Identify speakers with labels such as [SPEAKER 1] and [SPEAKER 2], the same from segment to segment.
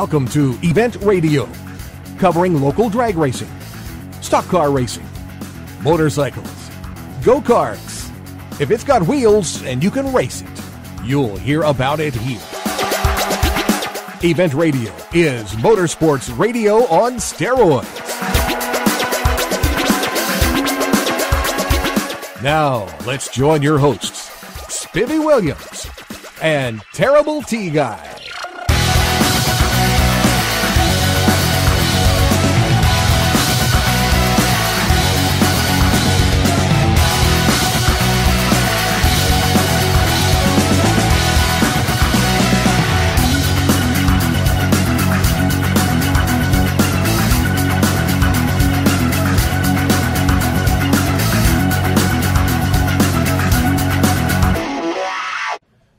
[SPEAKER 1] Welcome to Event Radio, covering local drag racing, stock car racing, motorcycles, go-karts. If it's got wheels and you can race it, you'll hear about it here. Event Radio is motorsports radio on steroids. Now, let's join your hosts, Spivvy Williams and Terrible T Guy.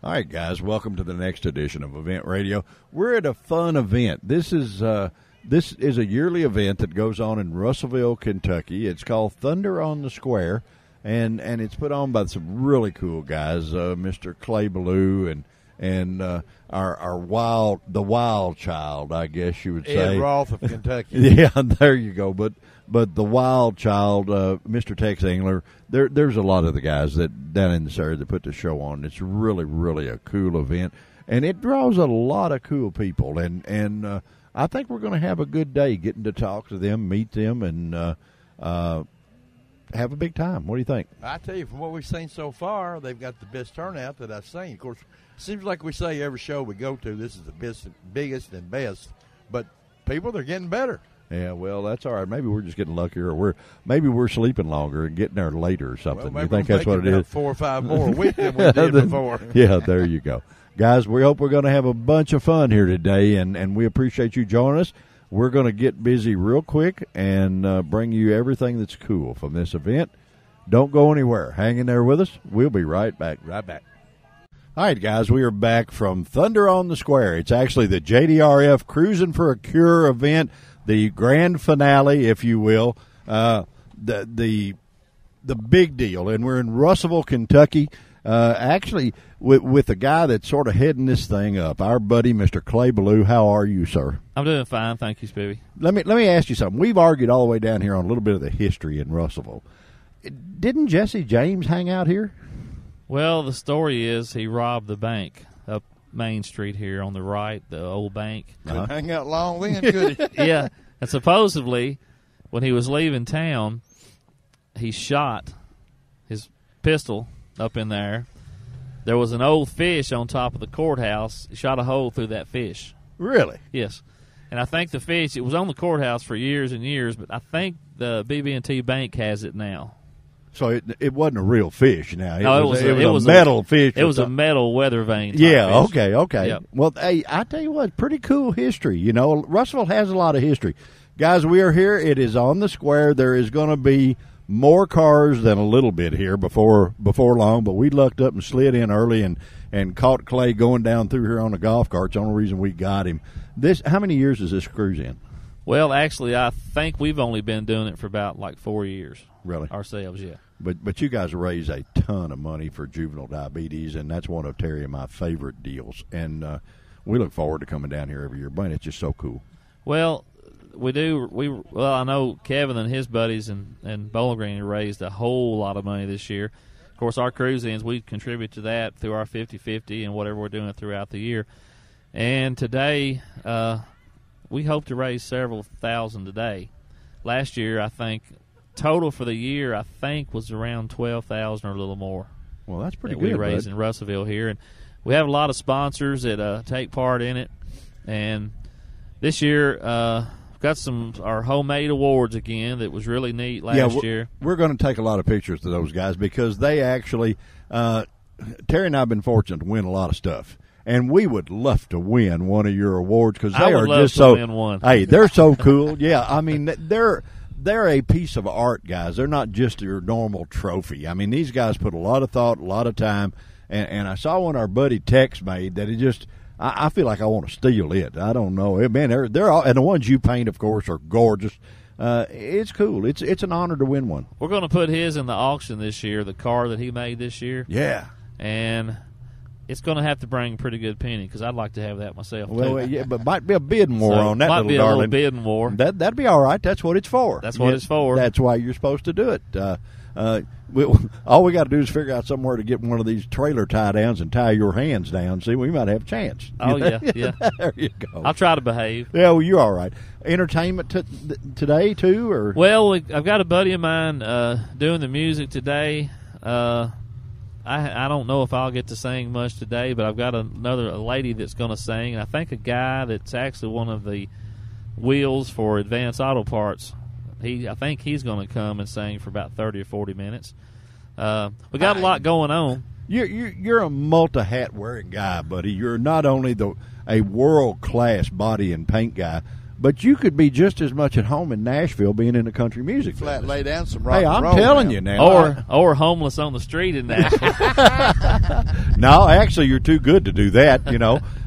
[SPEAKER 2] All right, guys, welcome to the next edition of Event Radio. We're at a fun event. This is a yearly event that goes on in Russellville, Kentucky. It's called Thunder on the Square, and it's put on by some really cool guys, Mr. Clay Ballou and our wild child, I guess you would say.
[SPEAKER 3] Ed Roth of Kentucky.
[SPEAKER 2] Yeah, there you go. But the wild child, Mr. Tex Engler, there's a lot of the guys that down in this area that put the show on. It's really, really a cool event, and it draws a lot of cool people. And I think we're going to have a good day getting to talk to them, meet them, and have a big time. What do you think?
[SPEAKER 3] I tell you, from what we've seen so far, they've got the best turnout that I've seen. Of course, it seems like we say every show we go to, this is the biggest and best, but people, they're getting better.
[SPEAKER 2] Yeah, well, that's all right. Maybe we're just getting luckier, or maybe we're sleeping longer and getting there later or something.
[SPEAKER 3] Well,
[SPEAKER 2] you think that's what it is?
[SPEAKER 3] 4 or 5 more a week than we did before.
[SPEAKER 2] Yeah, there you go. Guys, we hope we're going to have a bunch of fun here today, and we appreciate you joining us. We're going to get busy real quick and bring you everything that's cool from this event. Don't go anywhere. Hang in there with us. We'll be right back. All right, guys, we are back from Thunder on the Square. It's actually the JDRF Cruising for a Cure event, the grand finale, if you will, the big deal. And we're in Russellville, Kentucky, actually with the guy that's sort of heading this thing up, our buddy, Mr. Clay Ballou. How are you, sir?
[SPEAKER 4] I'm doing fine, thank you, Spivvy.
[SPEAKER 2] Let me ask you something. We've argued all the way down here on a little bit of the history in Russellville. Didn't Jesse James hang out here?
[SPEAKER 4] Well, the story is he robbed the bank up Main Street here on the right, the old bank.
[SPEAKER 3] Couldn't hang out long then, could he?
[SPEAKER 4] Yeah, and supposedly when he was leaving town, he shot his pistol up in there. There was an old fish on top of the courthouse. He shot a hole through that fish.
[SPEAKER 2] Really?
[SPEAKER 4] Yes. And I think the fish, it was on the courthouse for years and years, but I think the BB&T Bank has it now.
[SPEAKER 2] So it wasn't a real fish now.
[SPEAKER 4] It was
[SPEAKER 2] a metal fish.
[SPEAKER 4] It was a metal weather vane type
[SPEAKER 2] Yeah,
[SPEAKER 4] fish.
[SPEAKER 2] Okay.
[SPEAKER 4] Yep.
[SPEAKER 2] Well, hey, I tell you what, pretty cool history. You know, Russellville has a lot of history. Guys, we are here. It is on the square. There is going to be more cars than a little bit here before long, but we lucked up and slid in early and caught Clay going down through here on a golf cart. It's the only reason we got him. How many years is this cruise in?
[SPEAKER 4] Well, actually, I think we've only been doing it for about 4 years.
[SPEAKER 2] Really?
[SPEAKER 4] Ourselves, yeah.
[SPEAKER 2] But you guys raise a ton of money for juvenile diabetes, and that's one of Terry and my favorite deals. And we look forward to coming down here every year. But it's just so cool.
[SPEAKER 4] Well, we do. I know Kevin and his buddies and Bowling Green raised a whole lot of money this year. Of course, our cruise-ins, we contribute to that through our 50-50 and whatever we're doing throughout the year. And today, we hope to raise several thousand today. Last year, I think, total for the year, I think, was around $12,000 or a little more.
[SPEAKER 2] Well, that's pretty good.
[SPEAKER 4] We raised in Russellville here, and we have a lot of sponsors that take part in it. And this year, got our homemade awards again. That was really neat last year.
[SPEAKER 2] We're going to take a lot of pictures of those guys because they actually, Terry and I have been fortunate to win a lot of stuff. And we would love to win one of your awards because they are just so.
[SPEAKER 4] Win one.
[SPEAKER 2] Hey, they're so cool. Yeah, I mean they're a piece of art, guys. They're not just your normal trophy. I mean, these guys put a lot of thought, a lot of time, and I saw one our buddy Tex made that it just. I feel like I want to steal it. I don't know, man. They're all, and the ones you paint, of course, are gorgeous. It's cool. It's an honor to win one.
[SPEAKER 4] We're going to put his in the auction this year. The car that he made this year.
[SPEAKER 2] Yeah,
[SPEAKER 4] and It's going to have to bring a pretty good penny because I'd like to have that myself.
[SPEAKER 2] Well,
[SPEAKER 4] too.
[SPEAKER 2] yeah, but might be a bidding war
[SPEAKER 4] So,
[SPEAKER 2] on that
[SPEAKER 4] might
[SPEAKER 2] little
[SPEAKER 4] be a
[SPEAKER 2] darling.
[SPEAKER 4] little bidding war.
[SPEAKER 2] That'd be all right. That's what it's for.
[SPEAKER 4] That's what it's for.
[SPEAKER 2] That's why you're supposed to do it. All we got to do is figure out somewhere to get one of these trailer tie downs and tie your hands down. See, we might have a chance.
[SPEAKER 4] Oh, yeah.
[SPEAKER 2] There you go.
[SPEAKER 4] I'll try to behave.
[SPEAKER 2] Yeah, well, you're all right. Entertainment today too, or
[SPEAKER 4] Well, I've got a buddy of mine doing the music today. I don't know if I'll get to sing much today, but I've got a lady that's going to sing. I think a guy that's actually one of the wheels for Advanced Auto Parts. I think he's going to come and sing for about 30 or 40 minutes. We got a lot going on.
[SPEAKER 2] You're a multi-hat wearing guy, buddy. You're not only a world-class body and paint guy, but you could be just as much at home in Nashville being in the country music
[SPEAKER 3] Flat
[SPEAKER 2] business.
[SPEAKER 3] lay down some rock
[SPEAKER 2] Hey,
[SPEAKER 3] and
[SPEAKER 2] I'm
[SPEAKER 3] roll
[SPEAKER 2] telling
[SPEAKER 3] now.
[SPEAKER 2] you now.
[SPEAKER 4] Or homeless on the street in Nashville.
[SPEAKER 2] No, actually, you're too good to do that,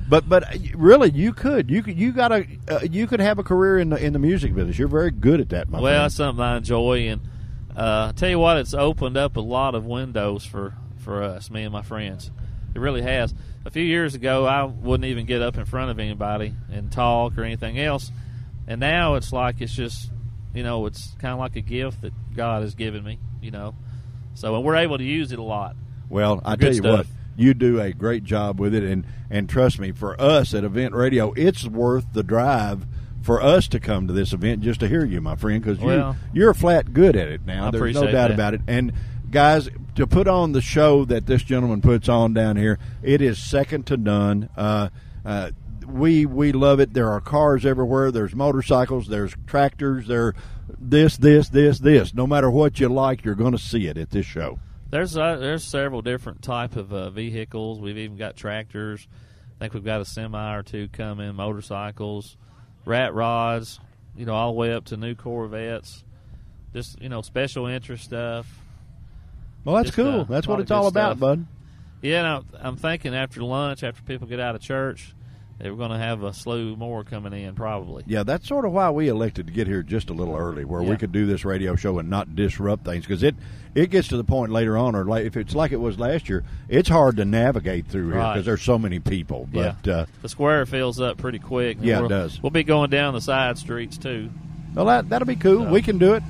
[SPEAKER 2] But really, you could have a career in the music business. You're very good at that, my
[SPEAKER 4] Well,
[SPEAKER 2] friend.
[SPEAKER 4] it's something I enjoy, and I tell you what, it's opened up a lot of windows for us, me and my friends. It really has. A few years ago, I wouldn't even get up in front of anybody and talk or anything else, and now it's like it's just, it's kind of like a gift that God has given me, So, and we're able to use it a lot.
[SPEAKER 2] Well, I
[SPEAKER 4] Good
[SPEAKER 2] tell you
[SPEAKER 4] stuff.
[SPEAKER 2] what, you do a great job with it, and trust me, for us at Event Radio, it's worth the drive for us to come to this event just to hear you, my friend, because you're flat good at it now.
[SPEAKER 4] I
[SPEAKER 2] There's no
[SPEAKER 4] appreciate
[SPEAKER 2] doubt
[SPEAKER 4] that.
[SPEAKER 2] about it. And guys, to put on the show that this gentleman puts on down here, it is second to none. We love it. There are cars everywhere. There's motorcycles. There's tractors. There's this. No matter what you like, you're going to see it at this show.
[SPEAKER 4] There's several different type of vehicles. We've even got tractors. I think we've got a semi or two coming, motorcycles, rat rods, all the way up to new Corvettes. Just, special interest stuff.
[SPEAKER 2] Well, that's
[SPEAKER 4] Just,
[SPEAKER 2] cool. That's
[SPEAKER 4] a
[SPEAKER 2] what
[SPEAKER 4] lot
[SPEAKER 2] it's
[SPEAKER 4] of
[SPEAKER 2] all
[SPEAKER 4] good
[SPEAKER 2] about,
[SPEAKER 4] stuff.
[SPEAKER 2] bud.
[SPEAKER 4] Yeah, and I'm thinking after lunch, after people get out of church, that we're going to have a slew more coming in probably.
[SPEAKER 2] Yeah, that's sort of why we elected to get here just a little early, where we could do this radio show and not disrupt things, because it gets to the point later on, or if it's like it was last year, it's hard to navigate through here because there's so many people. But
[SPEAKER 4] the square fills up pretty quick.
[SPEAKER 2] Yeah, it does.
[SPEAKER 4] We'll be going down the side streets too.
[SPEAKER 2] well, that'll be cool. We can do it.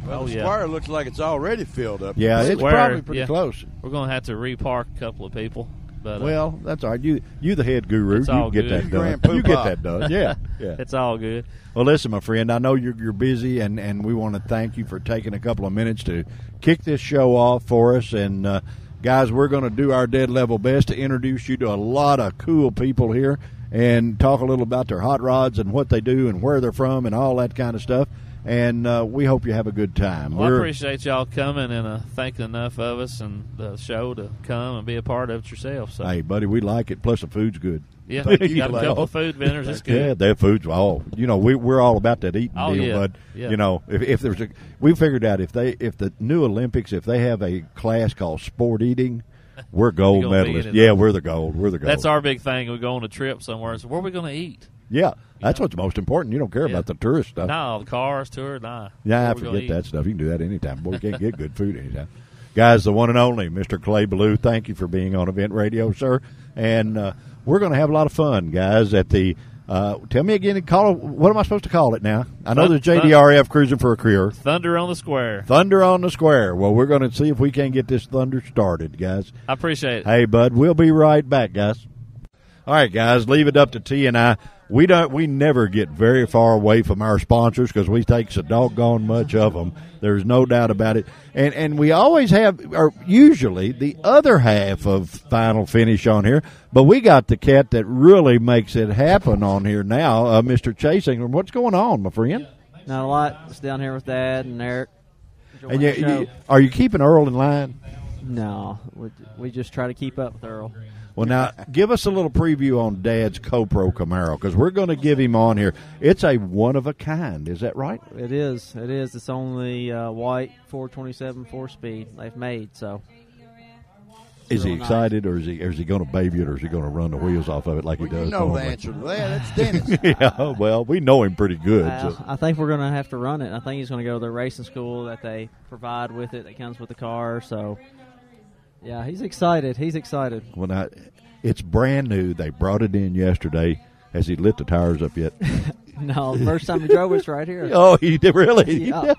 [SPEAKER 3] Well, the
[SPEAKER 4] yeah.
[SPEAKER 3] square looks like it's already filled up.
[SPEAKER 2] Yeah, it's
[SPEAKER 4] Square,
[SPEAKER 2] probably pretty
[SPEAKER 4] yeah.
[SPEAKER 2] close.
[SPEAKER 4] We're going to have to repark a couple of people. But
[SPEAKER 2] Well, that's all right. You the head guru.
[SPEAKER 4] It's
[SPEAKER 2] You
[SPEAKER 4] all
[SPEAKER 2] can get
[SPEAKER 4] good.
[SPEAKER 2] that done.
[SPEAKER 3] Grand
[SPEAKER 2] You get
[SPEAKER 3] Poobah.
[SPEAKER 2] that done. Yeah, yeah.
[SPEAKER 4] it's all good.
[SPEAKER 2] Well, listen, my friend, I know you're busy, and we want to thank you for taking a couple of minutes to kick this show off for us. And, guys, we're going to do our dead level best to introduce you to a lot of cool people here and talk a little about their hot rods and what they do and where they're from and all that kind of stuff. And we hope you have a good time.
[SPEAKER 4] Well, I appreciate y'all coming and thinking enough of us and the show to come and be a part of it yourself. So,
[SPEAKER 2] Hey, buddy, we like it. Plus, the food's good.
[SPEAKER 4] yeah,
[SPEAKER 2] Thank you,
[SPEAKER 4] got a
[SPEAKER 2] Clay.
[SPEAKER 4] couple of food vendors. It's
[SPEAKER 2] Yeah,
[SPEAKER 4] good.
[SPEAKER 2] their food's we're all about that eating
[SPEAKER 4] Oh,
[SPEAKER 2] deal,
[SPEAKER 4] yeah.
[SPEAKER 2] bud.
[SPEAKER 4] Yeah.
[SPEAKER 2] If there's we figured out if the new Olympics, if they have a class called sport eating, we're gold
[SPEAKER 4] You're gonna be in
[SPEAKER 2] medalists.
[SPEAKER 4] it,
[SPEAKER 2] Yeah,
[SPEAKER 4] though.
[SPEAKER 2] we're the gold. We're the gold.
[SPEAKER 4] That's our big thing. We go on a trip somewhere. So, where are we going to eat?
[SPEAKER 2] Yeah, that's what's most important. You don't care
[SPEAKER 4] Yeah.
[SPEAKER 2] about the tourist stuff.
[SPEAKER 4] No, the cars, tour, nah.
[SPEAKER 2] Yeah, I
[SPEAKER 4] Where we gonna
[SPEAKER 2] forget
[SPEAKER 4] eat?
[SPEAKER 2] that stuff. You can do that anytime. Boy, you can't get good food anytime. Guys, the one and only Mr. Clay Ballou, thank you for being on Event Radio, sir. And we're going to have a lot of fun, guys, at the tell me again, what am I supposed to call it now? I know there's JDRF cruising for a career.
[SPEAKER 4] Thunder on the Square.
[SPEAKER 2] Thunder on the Square. Well, we're going to see if we can get this thunder started, guys.
[SPEAKER 4] I appreciate it.
[SPEAKER 2] Hey, bud, we'll be right back, guys. All right, guys, leave it up to T and I. We never get very far away from our sponsors because we take so doggone much of them. There's no doubt about it. And we always have, or usually, the other half of Final Finish on here. But we got the cat that really makes it happen on here now, Mr. Chase Ingram. What's going on, my friend?
[SPEAKER 5] Not a lot. Just down here with Dad and Eric.
[SPEAKER 2] And
[SPEAKER 5] enjoying the show.
[SPEAKER 2] are you keeping Earl in line?
[SPEAKER 5] No, we just try to keep up with Earl.
[SPEAKER 2] Well, now, give us a little preview on Dad's CoPro Camaro, because we're going to give him on here. It's a one-of-a-kind. Is that right?
[SPEAKER 5] It is. It is. It's only white 427 4-speed they've made. So,
[SPEAKER 2] Is he
[SPEAKER 5] real nice.
[SPEAKER 2] excited, or is he going to baby it, or is he going to run the wheels off of it like he
[SPEAKER 3] Well,
[SPEAKER 2] does?
[SPEAKER 3] you know the
[SPEAKER 2] normally?
[SPEAKER 3] answer to that. It's Dennis.
[SPEAKER 2] Yeah, well, we know him pretty good. So.
[SPEAKER 5] I think we're going to have to run it. I think he's going to go to the racing school that they provide with it that comes with the car. So, yeah, he's excited. He's excited.
[SPEAKER 2] Well, now, It's brand new. They brought it in yesterday. Has he lit the tires up yet?
[SPEAKER 5] No, the first time we drove it's right here.
[SPEAKER 2] Oh, he did really?
[SPEAKER 5] Yeah.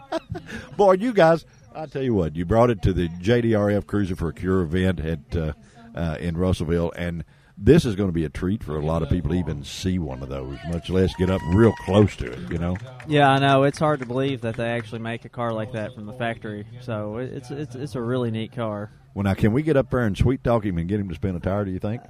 [SPEAKER 2] Boy, you guys, I tell you what, you brought it to the JDRF Cruiser for a Cure event in Russellville, and this is going to be a treat for a lot of people to even see one of those, much less get up real close to it, you know?
[SPEAKER 5] Yeah, I know. It's hard to believe that they actually make a car like that from the factory. So it's a really neat car.
[SPEAKER 2] Well, now, can we get up there and sweet talk him and get him to spin a tire, do you think?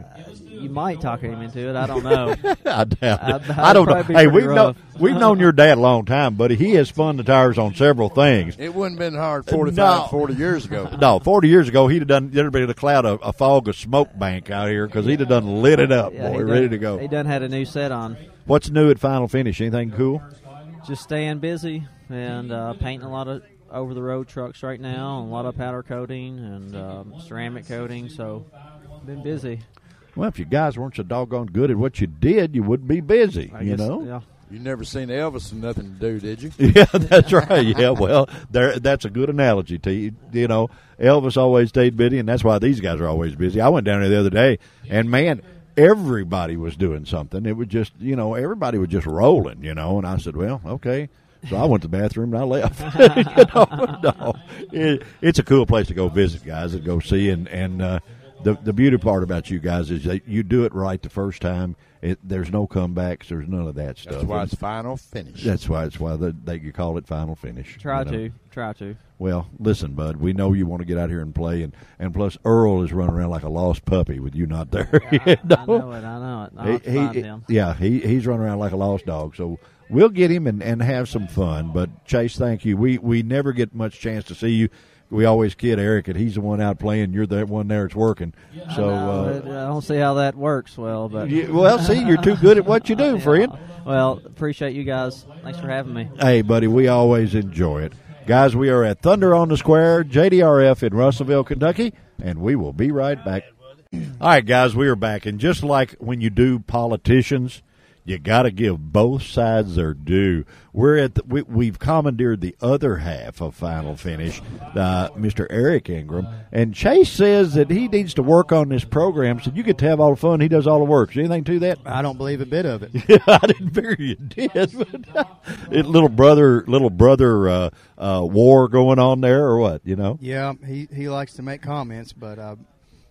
[SPEAKER 5] You might talk him into it. I don't know.
[SPEAKER 2] I doubt it.
[SPEAKER 5] I'd
[SPEAKER 2] I don't know.
[SPEAKER 5] probably be
[SPEAKER 2] Hey,
[SPEAKER 5] pretty rough.
[SPEAKER 2] we've known your dad a long time, buddy. He has spun the tires on several things.
[SPEAKER 3] It wouldn't have been hard
[SPEAKER 2] No.
[SPEAKER 3] 40 years ago.
[SPEAKER 2] No, 40 years ago, there'd have been a cloud, a fog of smoke bank out here because he'd have done lit it up,
[SPEAKER 5] Yeah,
[SPEAKER 2] boy,
[SPEAKER 5] he
[SPEAKER 2] ready
[SPEAKER 5] done-
[SPEAKER 2] to go.
[SPEAKER 5] He done had a new set on.
[SPEAKER 2] What's new at Final Finish? Anything cool?
[SPEAKER 5] Just staying busy and painting a lot of over-the-road trucks right now, and a lot of powder coating and ceramic coating. So, been busy.
[SPEAKER 2] Well, if you guys weren't so doggone good at what you did, you would be busy,
[SPEAKER 5] I
[SPEAKER 2] you
[SPEAKER 5] guess,
[SPEAKER 2] know?
[SPEAKER 5] Yeah.
[SPEAKER 3] You never seen Elvis and nothing to do, did you?
[SPEAKER 2] Yeah, that's right. Yeah, well, that's a good analogy, T. You know, Elvis always stayed busy, and that's why these guys are always busy. I went down there the other day, and, man, everybody was doing something. It was just, you know, everybody was just rolling, you know, and I said, well, okay. So I went to the bathroom and I left. It's a cool place to go visit, guys, and go see. And the beauty part about you guys is that you do it right the first time. There's no comebacks. There's none of that stuff.
[SPEAKER 3] That's why it's Final Finish.
[SPEAKER 2] That's why you call it Final Finish.
[SPEAKER 5] Try
[SPEAKER 2] you know?
[SPEAKER 5] to.
[SPEAKER 2] Well, listen, bud, we know you want to get out here and play, and plus Earl is running around like a lost puppy with you not there.
[SPEAKER 5] I know it. I'll have to find him.
[SPEAKER 2] Yeah, he's running around like a lost dog. So we'll get him and have some fun. But Chase, thank you. We never get much chance to see you. We always kid Eric, and he's the one out playing. You're the one there that's working. So
[SPEAKER 5] I don't see how that works well, but
[SPEAKER 2] see, you're too good at what you do, friend.
[SPEAKER 5] Well, appreciate you guys. Thanks for having me.
[SPEAKER 2] Hey, buddy, we always enjoy it. Guys, we are at Thunder on the Square, JDRF in Russellville, Kentucky, and we will be right back. All right, guys, we are back. And just like when you do politicians, you got to give both sides their due. We've commandeered the other half of Final Finish, Mr. Eric Ingram, and Chase says that he needs to work on this program so you get to have all the fun. He does all the work. Is there anything to that?
[SPEAKER 6] I don't believe a bit of it.
[SPEAKER 2] Yeah, I didn't figure you did. But little brother war going on there, or what? You know?
[SPEAKER 6] Yeah, he likes to make comments, but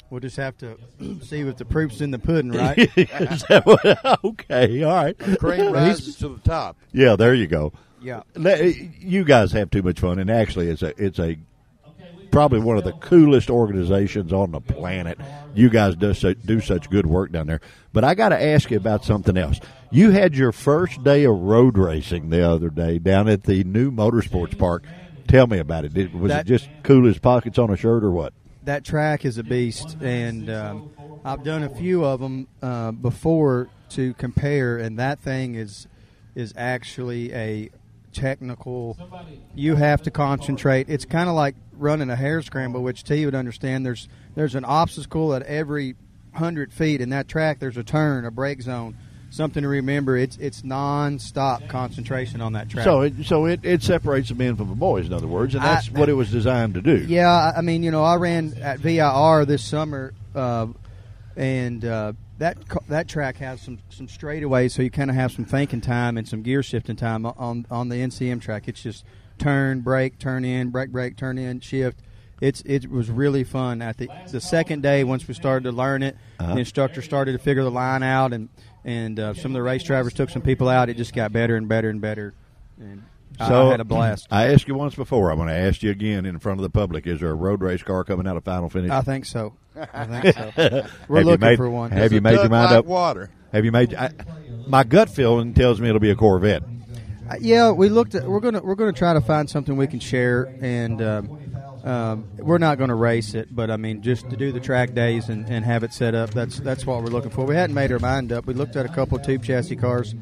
[SPEAKER 6] we'll just have to see if the proof's in the pudding, right?
[SPEAKER 2] Is that what- okay, all right.
[SPEAKER 3] The cream rises to the top.
[SPEAKER 2] Yeah, there you go.
[SPEAKER 6] Yeah.
[SPEAKER 2] You guys have too much fun, and actually, it's a probably one of the coolest organizations on the planet. You guys do such good work down there. But I got to ask you about something else. You had your first day of road racing the other day down at the new Motorsports Park. Tell me about it. Was it just cool as pockets on a shirt, or what?
[SPEAKER 6] That track is a beast, and I've done a few of them before to compare, and that thing is actually a technical. You have to concentrate. It's kind of like running a hare scramble, which T would understand. There's an obstacle at every 100 feet in that track. There's a turn, a brake zone, something to remember. It's non-stop concentration on that track.
[SPEAKER 2] So it separates the men from the boys, in other words, and that's what it was designed to do.
[SPEAKER 6] Yeah, I mean, I ran at VIR this summer, and that track has some straightaways, so you kind of have some thinking time and some gear shifting time on the NCM track. It's just turn, brake, turn in, brake, turn in, shift. It was really fun. At the second day, once we started to learn it, the instructor started to figure the line out, and some of the race drivers took some people out. It just got better and better and better. And
[SPEAKER 2] So
[SPEAKER 6] I had a blast.
[SPEAKER 2] I asked you once before. I'm going to ask you again in front of the public. Is there a road race car coming out of Final Finish?
[SPEAKER 6] I think so. We're looking for one.
[SPEAKER 2] Have you made your mind up?
[SPEAKER 3] Water.
[SPEAKER 2] Have you made? My gut feeling tells me it'll be a Corvette.
[SPEAKER 6] Yeah, we looked at. We're gonna try to find something we can share, and we're not going to race it, but I mean, just to do the track days and have it set up. That's what we're looking for. We hadn't made our mind up. We looked at a couple of tube chassis cars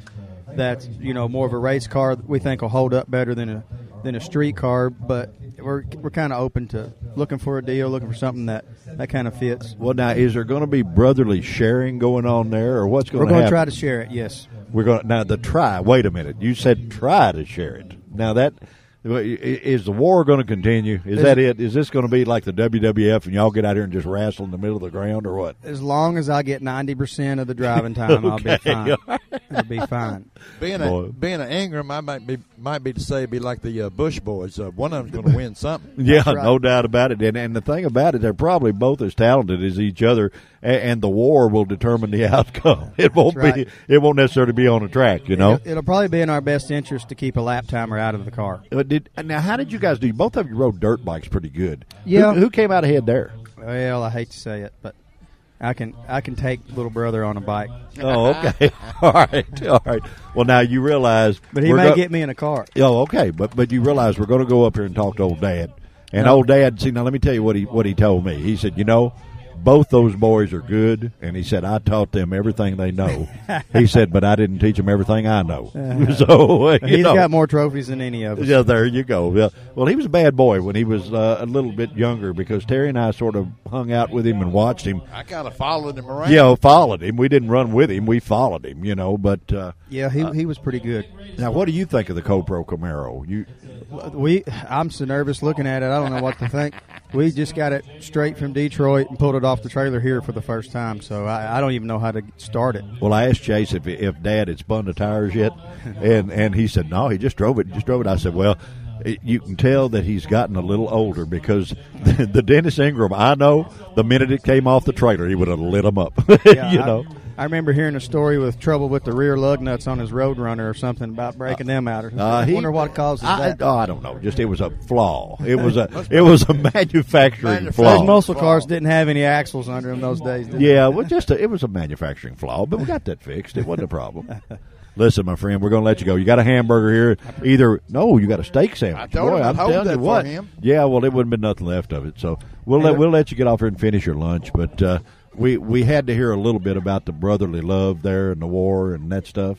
[SPEAKER 6] that's more of a race car that we think will hold up better than a street car, but we're kind of open to looking for a deal, looking for something that kind of fits.
[SPEAKER 2] Well, now, is there going to be brotherly sharing going on there, or what's going to happen?
[SPEAKER 6] We're going to try to share it. Yes.
[SPEAKER 2] We're going now the try. Wait a minute, you said try to share it. Now Is the war going to continue? Is that it? Is this going to be like the WWF and y'all get out here and just wrestle in the middle of the ground or what?
[SPEAKER 6] As long as I get 90% of the driving time, I'll be fine. It'll be fine.
[SPEAKER 3] Being an Ingram, I might be to say be like the Bush boys. One of them's going to win something.
[SPEAKER 2] Yeah,
[SPEAKER 6] right.
[SPEAKER 2] No doubt about it. And the thing about it, they're probably both as talented as each other, and the war will determine the outcome. It won't
[SPEAKER 6] right.
[SPEAKER 2] It won't necessarily be on the track.
[SPEAKER 6] It'll probably be in our best interest to keep a lap timer out of the car.
[SPEAKER 2] Now, how did you guys do? Both of you rode dirt bikes pretty good.
[SPEAKER 6] Yeah.
[SPEAKER 2] Who came out ahead there?
[SPEAKER 6] Well, I hate to say it, but I can take little brother on a bike.
[SPEAKER 2] Oh, okay. All right. Well, now you realize,
[SPEAKER 6] but he may get me in a car.
[SPEAKER 2] Oh, okay. But you realize we're going to go up here and talk to old Dad, and old Dad. See, now let me tell you what he told me. He said, both those boys are good, and he said, I taught them everything they know. He said, but I didn't teach them everything I know. So
[SPEAKER 6] he's got more trophies than any of us.
[SPEAKER 2] Yeah, there you go. Yeah. Well, he was a bad boy when he was a little bit younger because Terry and I sort of hung out with him and watched him.
[SPEAKER 3] I kind of followed him around.
[SPEAKER 2] Yeah, followed him. We didn't run with him. We followed him, but...
[SPEAKER 6] yeah, he was pretty good.
[SPEAKER 2] Now, what do you think of the CoPro Camaro?
[SPEAKER 6] I'm so nervous looking at it. I don't know what to think. We just got it straight from Detroit and pulled it off the trailer here for the first time, so I don't even know how to start it.
[SPEAKER 2] Well, I asked Chase if Dad had spun the tires yet, and he said, no, he just drove it. I said, well, you can tell that he's gotten a little older because the Dennis Ingram, I know, the minute it came off the trailer, he would have lit them up,
[SPEAKER 6] Yeah, I remember hearing a story with trouble with the rear lug nuts on his Roadrunner or something about breaking them out. I wonder what causes that.
[SPEAKER 2] I don't know. Just it was a flaw. It was a manufacturing flaw.
[SPEAKER 6] Those muscle cars didn't have any axles under them those days. Did
[SPEAKER 2] yeah, well, it was a manufacturing flaw, but we got that fixed. It wasn't a problem. Listen, my friend, we're going to let you go. You got a hamburger here. You got a steak sandwich.
[SPEAKER 3] I told him I'd hold that for him.
[SPEAKER 2] Yeah, well, it wouldn't been nothing left of it. So we'll let you get off here and finish your lunch. But we had to hear a little bit about the brotherly love there and the war and that stuff.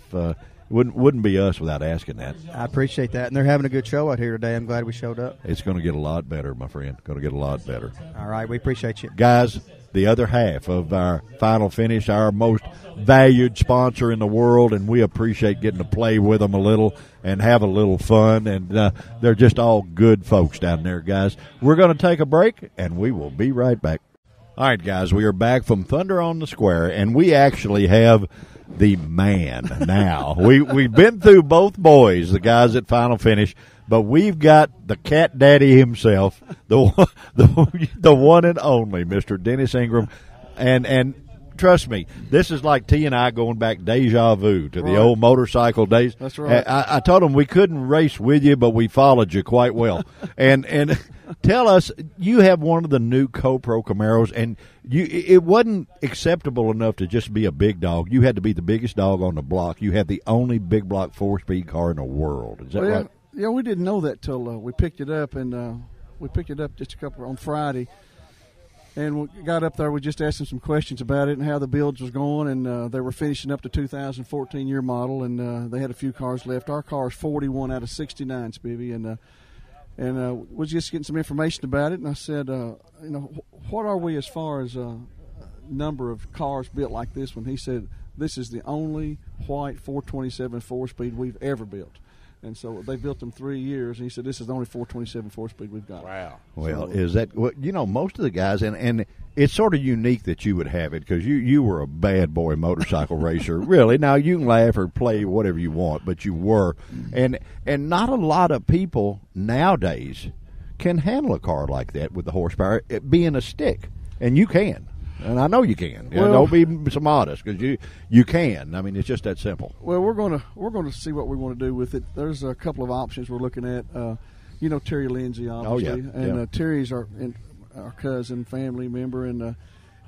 [SPEAKER 2] Wouldn't be us without asking that.
[SPEAKER 6] I appreciate that. And they're having a good show out here today. I'm glad we showed up.
[SPEAKER 2] It's going to get a lot better, my friend. Going to get a lot better.
[SPEAKER 6] All right. We appreciate you.
[SPEAKER 2] Guys, the other half of our Final Finish, our most valued sponsor in the world, and we appreciate getting to play with them a little and have a little fun, and they're just all good folks down there, guys. We're going to take a break, and we will be right back. All right, guys, we are back from Thunder on the Square, and we actually have the man now. We've been through both boys, the guys at Final Finish, but we've got the cat daddy himself, the one and only Mr. Dennis Ingram, and trust me, this is like T and I going back deja vu to the old motorcycle days.
[SPEAKER 7] That's right.
[SPEAKER 2] I told him we couldn't race with you, but we followed you quite well. and tell us, you have one of the new CoPro Camaros, and it wasn't acceptable enough to just be a big dog. You had to be the biggest dog on the block. You had the only big block 4-speed car in the world. Is that right?
[SPEAKER 7] Yeah, we didn't know that till we picked it up, and we picked it up just on Friday. And we got up there, we just asked them some questions about it and how the builds was going, and they were finishing up the 2014 year model, and they had a few cars left. Our car is 41 out of 69, Spivvy, and we're just getting some information about it. And I said, what are we as far as number of cars built like this one? He said, this is the only white 427 4-speed we've ever built. And so they built them 3 years, and he said, this is the only 427 4-speed we've got.
[SPEAKER 3] Wow.
[SPEAKER 2] Well, is that, most of the guys, and it's sort of unique that you would have it because you were a bad boy motorcycle racer, really. Now, you can laugh or play whatever you want, but you were. And not a lot of people nowadays can handle a car like that with the horsepower, it being a stick, and you can. And I know you can.
[SPEAKER 7] Well,
[SPEAKER 2] don't be so modest because you can. I mean, it's just that simple.
[SPEAKER 7] Well, we're gonna see what we want to do with it. There's a couple of options we're looking at. Terry Lindsay, obviously, and Terry's our cousin, family member, and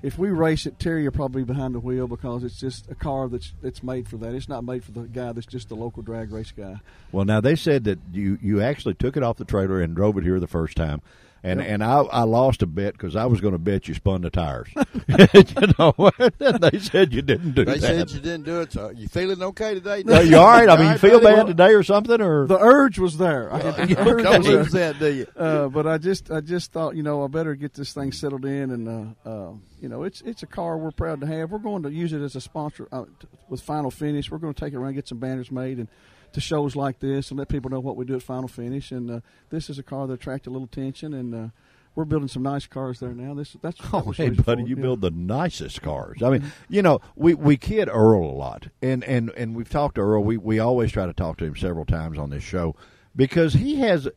[SPEAKER 7] if we race it, Terry will probably be behind the wheel because it's just a car that's made for that. It's not made for the guy that's just a local drag race guy.
[SPEAKER 2] Well, now they said that you actually took it off the trailer and drove it here the first time. And I lost a bet because I was going to bet you spun the tires. They said you didn't do that.
[SPEAKER 3] They said you didn't do it. So you feeling okay today?
[SPEAKER 2] You all right? I mean, you feel bad today or something? Or
[SPEAKER 7] the urge was there.
[SPEAKER 3] Don't lose that, do you?
[SPEAKER 7] But I just thought, I better get this thing settled in, and it's a car we're proud to have. We're going to use it as a sponsor with Final Finish. We're going to take it around, get some banners made, and to shows like this, and let people know what we do at Final Finish. And this is a car that attracted a little attention, and we're building some nice cars there now.
[SPEAKER 2] Hey, buddy, you build the nicest cars. I mean, we kid Earl a lot, and we've talked to Earl. We always try to talk to him several times on this show because he has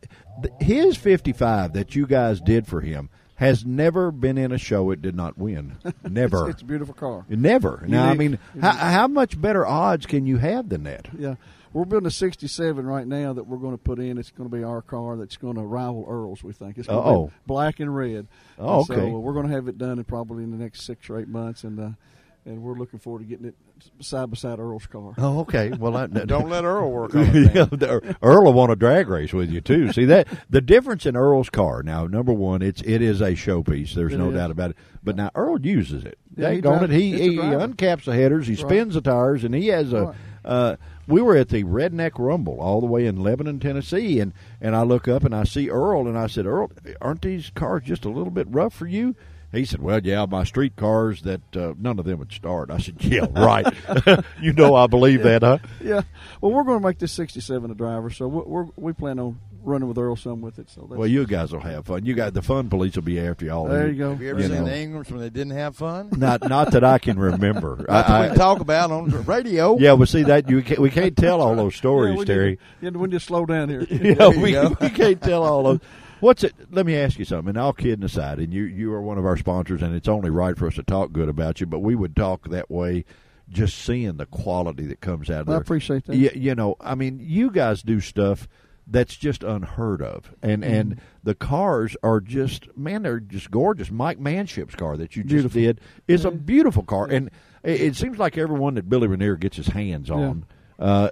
[SPEAKER 2] his 55 that you guys did for him has never been in a show it did not win. Never.
[SPEAKER 7] It's a beautiful car.
[SPEAKER 2] Never. Now, I mean, how much better odds can you have than that?
[SPEAKER 7] Yeah. We're building a 67 right now that we're going to put in. It's going to be our car that's going to rival Earl's, we think. It's going to be black and red.
[SPEAKER 2] Oh, okay.
[SPEAKER 7] So we're going to have it done probably in the next 6 or 8 months, and we're looking forward to getting it side by side Earl's car.
[SPEAKER 2] Oh, okay. Well,
[SPEAKER 3] don't let Earl work on it.
[SPEAKER 2] Earl will want a drag race with you too. See that the difference in Earl's car. Now, number one, it is a showpiece. There's no doubt about it. But now Earl uses it.
[SPEAKER 7] Yeah,
[SPEAKER 2] He uncaps the headers. He spins the tires, and he has a. We were at the Redneck Rumble all the way in Lebanon, Tennessee, and I look up and I see Earl, and I said, Earl, aren't these cars just a little bit rough for you? He said, well, yeah, my street cars, that none of them would start. I said, yeah, right. I believe that, huh?
[SPEAKER 7] Yeah. Well, we're going to make this 67 a driver, so we plan on running with Earl some with it. So
[SPEAKER 2] well, you guys will have fun. The fun police will be after you all.
[SPEAKER 7] There you go.
[SPEAKER 3] Have you ever seen the Ingrams when they didn't have fun?
[SPEAKER 2] Not that I can remember.
[SPEAKER 3] That's what we talk about on the radio.
[SPEAKER 2] Yeah, well, see that we can't tell all those stories, Terry.
[SPEAKER 7] We just slow down here.
[SPEAKER 2] We can't tell all those. What's it? Let me ask you something. And all kidding aside, and you are one of our sponsors, and it's only right for us to talk good about you. But we would talk that way, just seeing the quality that comes out of there.
[SPEAKER 7] I appreciate that.
[SPEAKER 2] I mean, you guys do stuff that's just unheard of, and the cars are they're just gorgeous. Mike Manship's car that you just did is a beautiful car, and it seems like everyone that Billy Ranier gets his hands on.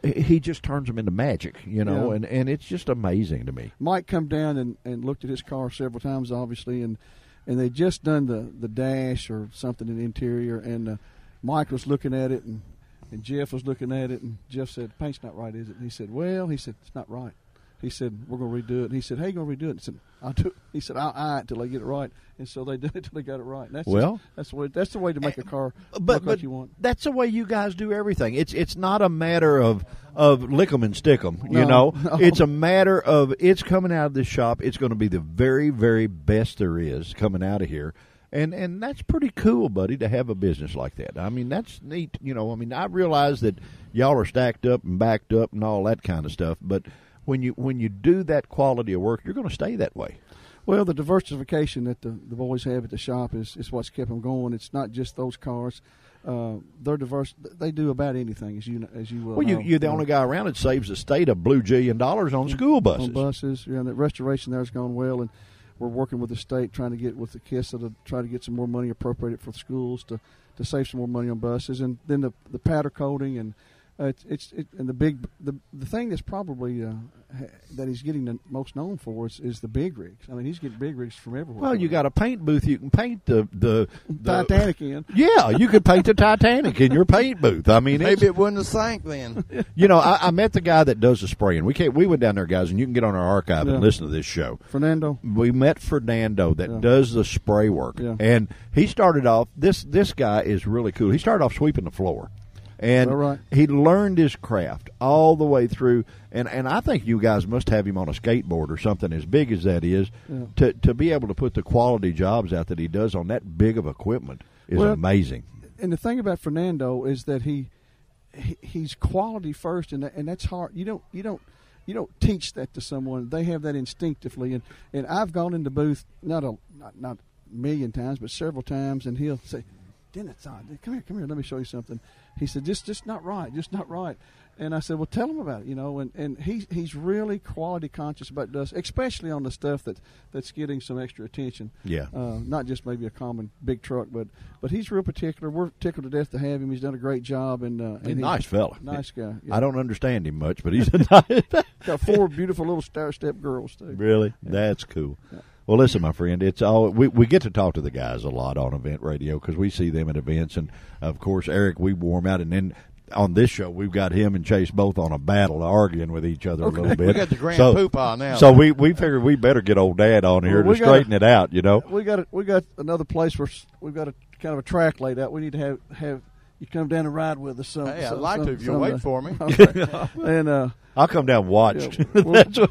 [SPEAKER 2] He just turns them into magic, and it's just amazing to me.
[SPEAKER 7] Mike come down and looked at his car several times, obviously, and they just done the dash or something in the interior, and Mike was looking at it, and Jeff was looking at it, and Jeff said, paint's not right, is it? And he said, it's not right. He said, we're going to redo it. And he said, how you going to redo it? He said, I'll do it. He said, I'll eye it till they get it right. And so they did it till they got it right. And that's the way to make a car look like you want.
[SPEAKER 2] That's the way you guys do everything. It's not a matter of lick 'em and stick 'em,
[SPEAKER 7] No.
[SPEAKER 2] It's a matter of it's coming out of this shop. It's going to be the very, very best there is coming out of here. And that's pretty cool, buddy, to have a business like that. I mean, that's neat. I realize that y'all are stacked up and backed up and all that kind of stuff, but when you do that quality of work, you're going to stay that way.
[SPEAKER 7] Well, the diversification that the boys have at the shop is what's kept them going. It's not just those cars. They're diverse. They do about anything, as you well.
[SPEAKER 2] Well, you're the only guy around that saves the state $1 billion on school buses.
[SPEAKER 7] On buses, the restoration there has gone well, and we're working with the state trying to get with the KISSA to try to get some more money appropriated for the schools to save some more money on buses, and then the powder coating and. And the thing that's probably that he's getting the most known for is the big rigs. I mean, he's getting big rigs from everywhere.
[SPEAKER 2] Well, you got a paint booth. You can paint the
[SPEAKER 7] Titanic in.
[SPEAKER 2] Yeah, you could paint the Titanic in your paint booth. I mean,
[SPEAKER 3] maybe it wouldn't have sank then.
[SPEAKER 2] I met the guy that does the spraying. We went down there, guys, and you can get on our archive and listen to this show.
[SPEAKER 7] Fernando.
[SPEAKER 2] We met Fernando that does the spray work, and he started off. This guy is really cool. He started off sweeping the floor. And he learned his craft all the way through. And I think you guys must have him on a skateboard or something as big as that is to be able to put the quality jobs out that he does on that big of equipment is amazing.
[SPEAKER 7] And the thing about Fernando is that he's quality first, and that's hard. You don't teach that to someone. They have that instinctively. And I've gone in the booth not a million times, but several times, and he'll say, Dennis, come here, let me show you something. He said, just not right. And I said, well, tell him about it, and he's really quality conscious about us, especially on the stuff that's getting some extra attention.
[SPEAKER 2] Yeah.
[SPEAKER 7] Not just maybe a common big truck, but he's real particular. We're tickled to death to have him. He's done a great job. And
[SPEAKER 2] he's a nice fella.
[SPEAKER 7] Nice guy. Yeah.
[SPEAKER 2] I don't understand him much, but he's a nice
[SPEAKER 7] got 4 beautiful little stair-step girls, too.
[SPEAKER 2] Really? Yeah. That's cool. Yeah. Well, listen, my friend, it's all we get to talk to the guys a lot on Event Radio because we see them at events, and of course, Eric, we warm out, and then on this show we've got him and Chase both on a battle, arguing with each other a little bit.
[SPEAKER 3] We got the grand poopah now.
[SPEAKER 2] So we figured we better get old Dad on here to straighten it out.
[SPEAKER 7] We got another place where we've got a kind of a track laid out. We need to have you come down and ride with us.
[SPEAKER 3] Hey, I'd like to if you'll wait for me.
[SPEAKER 7] And
[SPEAKER 2] I'll come down and watch.
[SPEAKER 7] yeah,
[SPEAKER 2] That's what,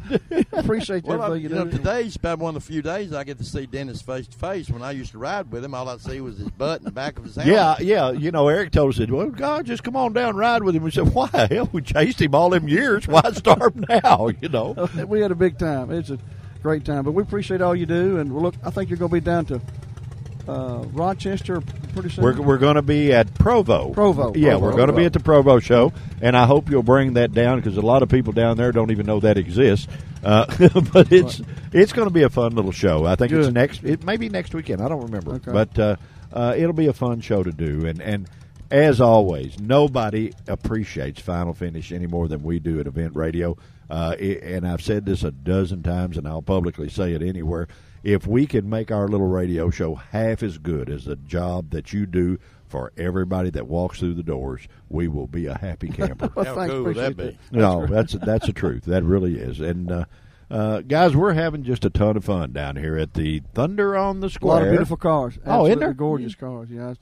[SPEAKER 7] appreciate
[SPEAKER 3] Well,
[SPEAKER 7] everything you do.
[SPEAKER 3] today's about one of the few days I get to see Dennis face to face. When I used to ride with him, all I'd see was his butt and the back of his helmet.
[SPEAKER 2] yeah. Eric told us, well, God, just come on down and ride with him. We said, why? Hell, we chased him all them years. Why start now,
[SPEAKER 7] We had a big time. It's a great time. But we appreciate all you do. And look, I think you're going to be down to Rochester pretty soon.
[SPEAKER 2] We're going to be at Provo. Yeah, we're going to be at the Provo show, and I hope you'll bring that down because a lot of people down there don't even know that exists. But it's going to be a fun little show. I think it may be next weekend. I don't remember, but it'll be a fun show to do. And as always, nobody appreciates Final Finish any more than we do at Event Radio. And I've said this a dozen times, and I'll publicly say it anywhere. If we can make our little radio show half as good as the job that you do for everybody that walks through the doors, we will be a happy camper.
[SPEAKER 3] How cool would that be?
[SPEAKER 2] No, that's the truth. That really is. And guys, we're having just a ton of fun down here at the Thunder on the Square.
[SPEAKER 7] A lot of beautiful cars.
[SPEAKER 2] Oh, isn't
[SPEAKER 7] Absolutely
[SPEAKER 2] there?
[SPEAKER 7] gorgeous cars. Yeah,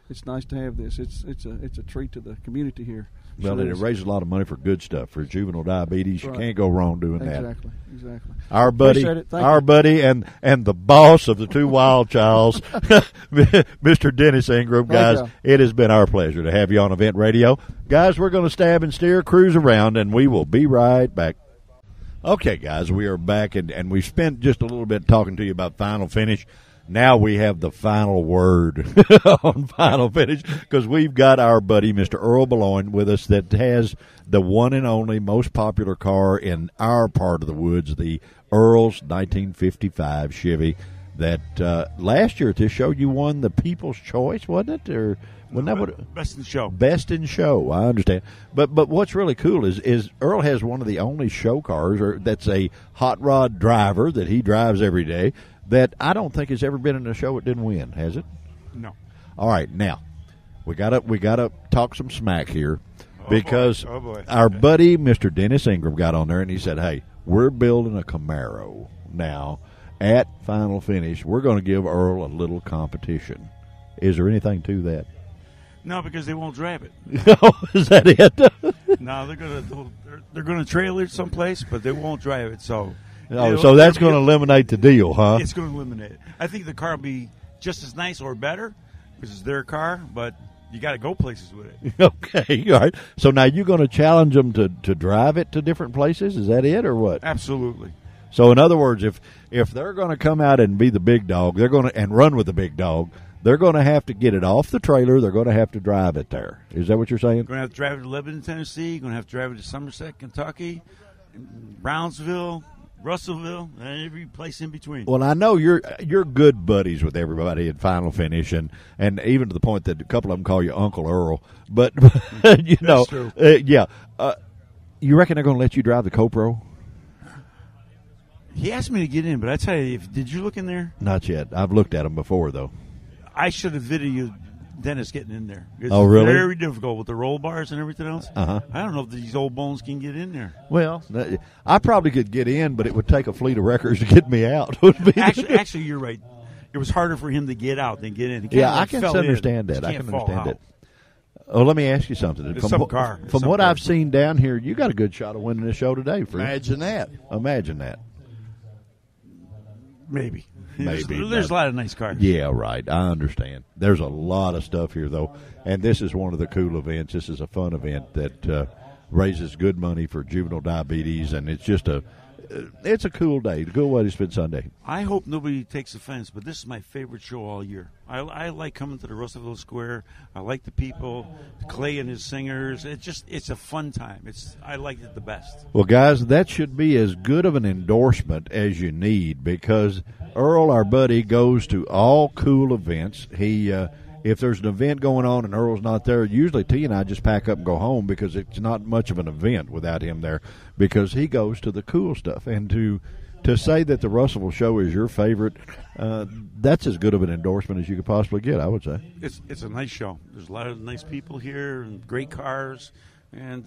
[SPEAKER 7] it's nice to have this. It's a treat to the community here.
[SPEAKER 2] Well, and it raises a lot of money for good stuff for juvenile diabetes.
[SPEAKER 7] Right.
[SPEAKER 2] You can't go wrong doing that.
[SPEAKER 7] Exactly.
[SPEAKER 2] Our buddy,
[SPEAKER 7] Thank
[SPEAKER 2] buddy, and the boss of the two Wild Childs, Mr. Dennis Ingram. Guys, it has been our pleasure to have you on Event Radio. Guys, we're going to stab and steer, cruise around, and we will be right back. Okay, guys, we are back, and we spent just a little bit talking to you about Final Finish. Now we have the final word on Final Finish because we've got our buddy, Mr. Earl Boulogne, with us that has the one and only most popular car in our part of the woods, the Earl's 1955 Chevy that last year at this show you won the People's Choice, wasn't it? Or wasn't that what?
[SPEAKER 8] Best in Show.
[SPEAKER 2] Best in Show, I understand. But what's really cool is Earl has one of the only show cars that's a hot rod driver that he drives every day that I don't think has ever been in a show it didn't win, has it?
[SPEAKER 8] No.
[SPEAKER 2] All right, now we gotta talk some smack here because
[SPEAKER 8] boy.
[SPEAKER 2] Our buddy Mr. Dennis Ingram got on there and he said, "Hey, we're building a Camaro now at Final Finish. We're going to give Earl a little competition." Is there anything to that?
[SPEAKER 8] No, because they won't drive it.
[SPEAKER 2] Is that it?
[SPEAKER 8] No, they're gonna trailer it someplace, but they won't drive it. So.
[SPEAKER 2] So that's going to eliminate the deal, huh?
[SPEAKER 8] It's going to eliminate it. I think the car will be just as nice or better because it's their car, but you got to go places with it.
[SPEAKER 2] Okay, all right. So now you're going to challenge them to drive it to different places? Is that it or what?
[SPEAKER 8] Absolutely.
[SPEAKER 2] So in other words, if they're going to come out and be the big dog, they're going to and run with the big dog, they're going to have to get it off the trailer. They're going to have to drive it there. Is that what you're saying?
[SPEAKER 8] Going to have to drive it to Lebanon, Tennessee. Going to have to drive it to Somerset, Kentucky, Brownsville, Russellville, and every place in between.
[SPEAKER 2] Well, I know you're good buddies with everybody at Final Finish, and even to the point that a couple of them call you Uncle Earl. But you know,
[SPEAKER 8] true.
[SPEAKER 2] You reckon they're going to let you drive the Copro?
[SPEAKER 8] He asked me to get in, but I tell you, did you look in there?
[SPEAKER 2] Not yet. I've looked at them before, though.
[SPEAKER 8] I should have videoed Dennis getting in there. It's
[SPEAKER 2] really?
[SPEAKER 8] Very difficult with the roll bars and everything else.
[SPEAKER 2] Uh-huh.
[SPEAKER 8] I don't know if these old bones can get in there.
[SPEAKER 2] Well, I probably could get in, but it would take a fleet of wreckers to get me out.
[SPEAKER 8] Actually, you're right. It was harder for him to get out than get in.
[SPEAKER 2] Yeah, I can understand that. I can understand it. Oh, let me ask you something. From what I've seen down here, you got a good shot of winning this show today, Fred.
[SPEAKER 3] Imagine that.
[SPEAKER 2] Imagine that.
[SPEAKER 8] Maybe. There's a lot of nice cars.
[SPEAKER 2] Yeah, right. I understand. There's a lot of stuff here, though, and this is one of the cool events. This is a fun event that raises good money for juvenile diabetes, and it's just it's a cool day, a cool way to spend Sunday.
[SPEAKER 8] I hope nobody takes offense, but this is my favorite show all year. I like coming to the Russellville Square. I like the people, Clay and his singers. It's a fun time. I like it the best.
[SPEAKER 2] Well, guys, that should be as good of an endorsement as you need because Earl, our buddy, goes to all cool events. He if there's an event going on and Earl's not there, usually T and I just pack up and go home because it's not much of an event without him there because he goes to the cool stuff. And to say that the Russellville show is your favorite, that's as good of an endorsement as you could possibly get, I would say.
[SPEAKER 8] It's a nice show. There's a lot of nice people here and great cars, and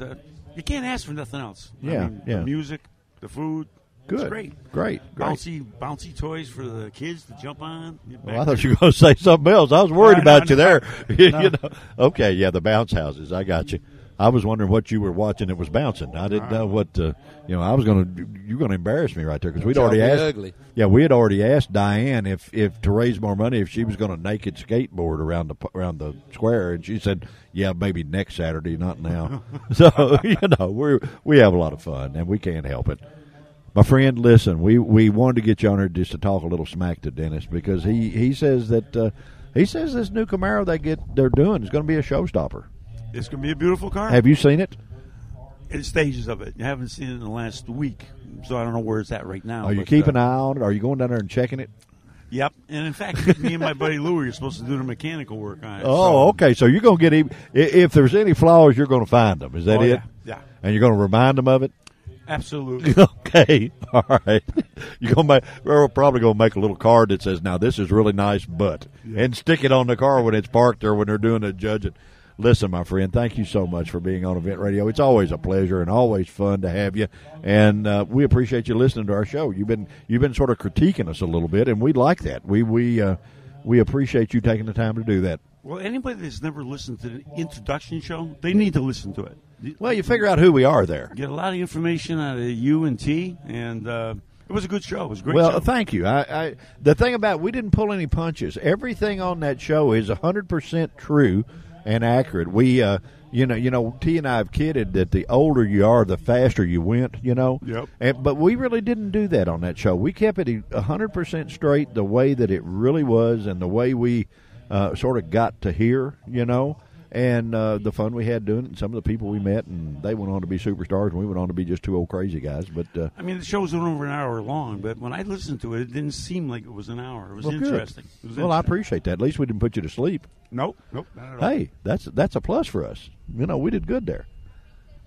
[SPEAKER 8] you can't ask for nothing else.
[SPEAKER 2] Yeah,
[SPEAKER 8] The music, the food.
[SPEAKER 2] Good.
[SPEAKER 8] It's great.
[SPEAKER 2] Great.
[SPEAKER 8] Bouncy toys for the kids to jump on.
[SPEAKER 2] Well, I thought you were going to say something else. I was worried about you there.
[SPEAKER 8] No.
[SPEAKER 2] You know? Okay, yeah, the bounce houses. I got you. I was wondering what you were watching that was bouncing. I didn't know what. I was going to. You're going to embarrass me right there because we'd already asked.
[SPEAKER 3] Ugly.
[SPEAKER 2] Yeah, we had already asked Diane if to raise more money if she was going to naked skateboard around the square, and she said, "Yeah, maybe next Saturday, not now." So we have a lot of fun, and we can't help it. My friend, listen, we wanted to get you on here just to talk a little smack to Dennis because he says that this new Camaro they're doing is going to be a showstopper.
[SPEAKER 8] It's going to be a beautiful car.
[SPEAKER 2] Have you seen it?
[SPEAKER 8] In stages of it. I haven't seen it in the last week, so I don't know where it's at right now.
[SPEAKER 2] Are you keeping an eye on it? Are you going down there and checking it?
[SPEAKER 8] Yep. And in fact, me and my buddy Louie are supposed to do the mechanical work on it.
[SPEAKER 2] Oh, okay. So you're going to get if there's any flaws, you're going to find them. Is that it?
[SPEAKER 8] Yeah.
[SPEAKER 2] And you're going to remind them of it?
[SPEAKER 8] Absolutely.
[SPEAKER 2] Okay. All right. We're probably going to make a little card that says, "Now this is really nice, but," and stick it on the car when it's parked there when they're doing the judging. Listen, my friend, thank you so much for being on Event Radio. It's always a pleasure and always fun to have you, and we appreciate you listening to our show. You've been sort of critiquing us a little bit, and we like that. We appreciate you taking the time to do that.
[SPEAKER 8] Well, anybody that's never listened to the introduction show, they need to listen to it.
[SPEAKER 2] Well, you figure out who we are there.
[SPEAKER 8] Get a lot of information out of you and T, and it was a good show. It was a great show.
[SPEAKER 2] Well, thank you. The thing about we didn't pull any punches. Everything on that show is 100% true and accurate. We, T and I have kidded that the older you are, the faster you went.
[SPEAKER 8] Yep.
[SPEAKER 2] But we really didn't do that on that show. We kept it 100% straight, the way that it really was, and the way we sort of got to here. And the fun we had doing it, and some of the people we met, and they went on to be superstars, and we went on to be just two old crazy guys. But
[SPEAKER 8] the show was over an hour long, but when I listened to it, it didn't seem like it was an hour. It was interesting.
[SPEAKER 2] I appreciate that. At least we didn't put you to sleep.
[SPEAKER 8] Nope, not at all.
[SPEAKER 2] Hey, that's a plus for us. We did good there.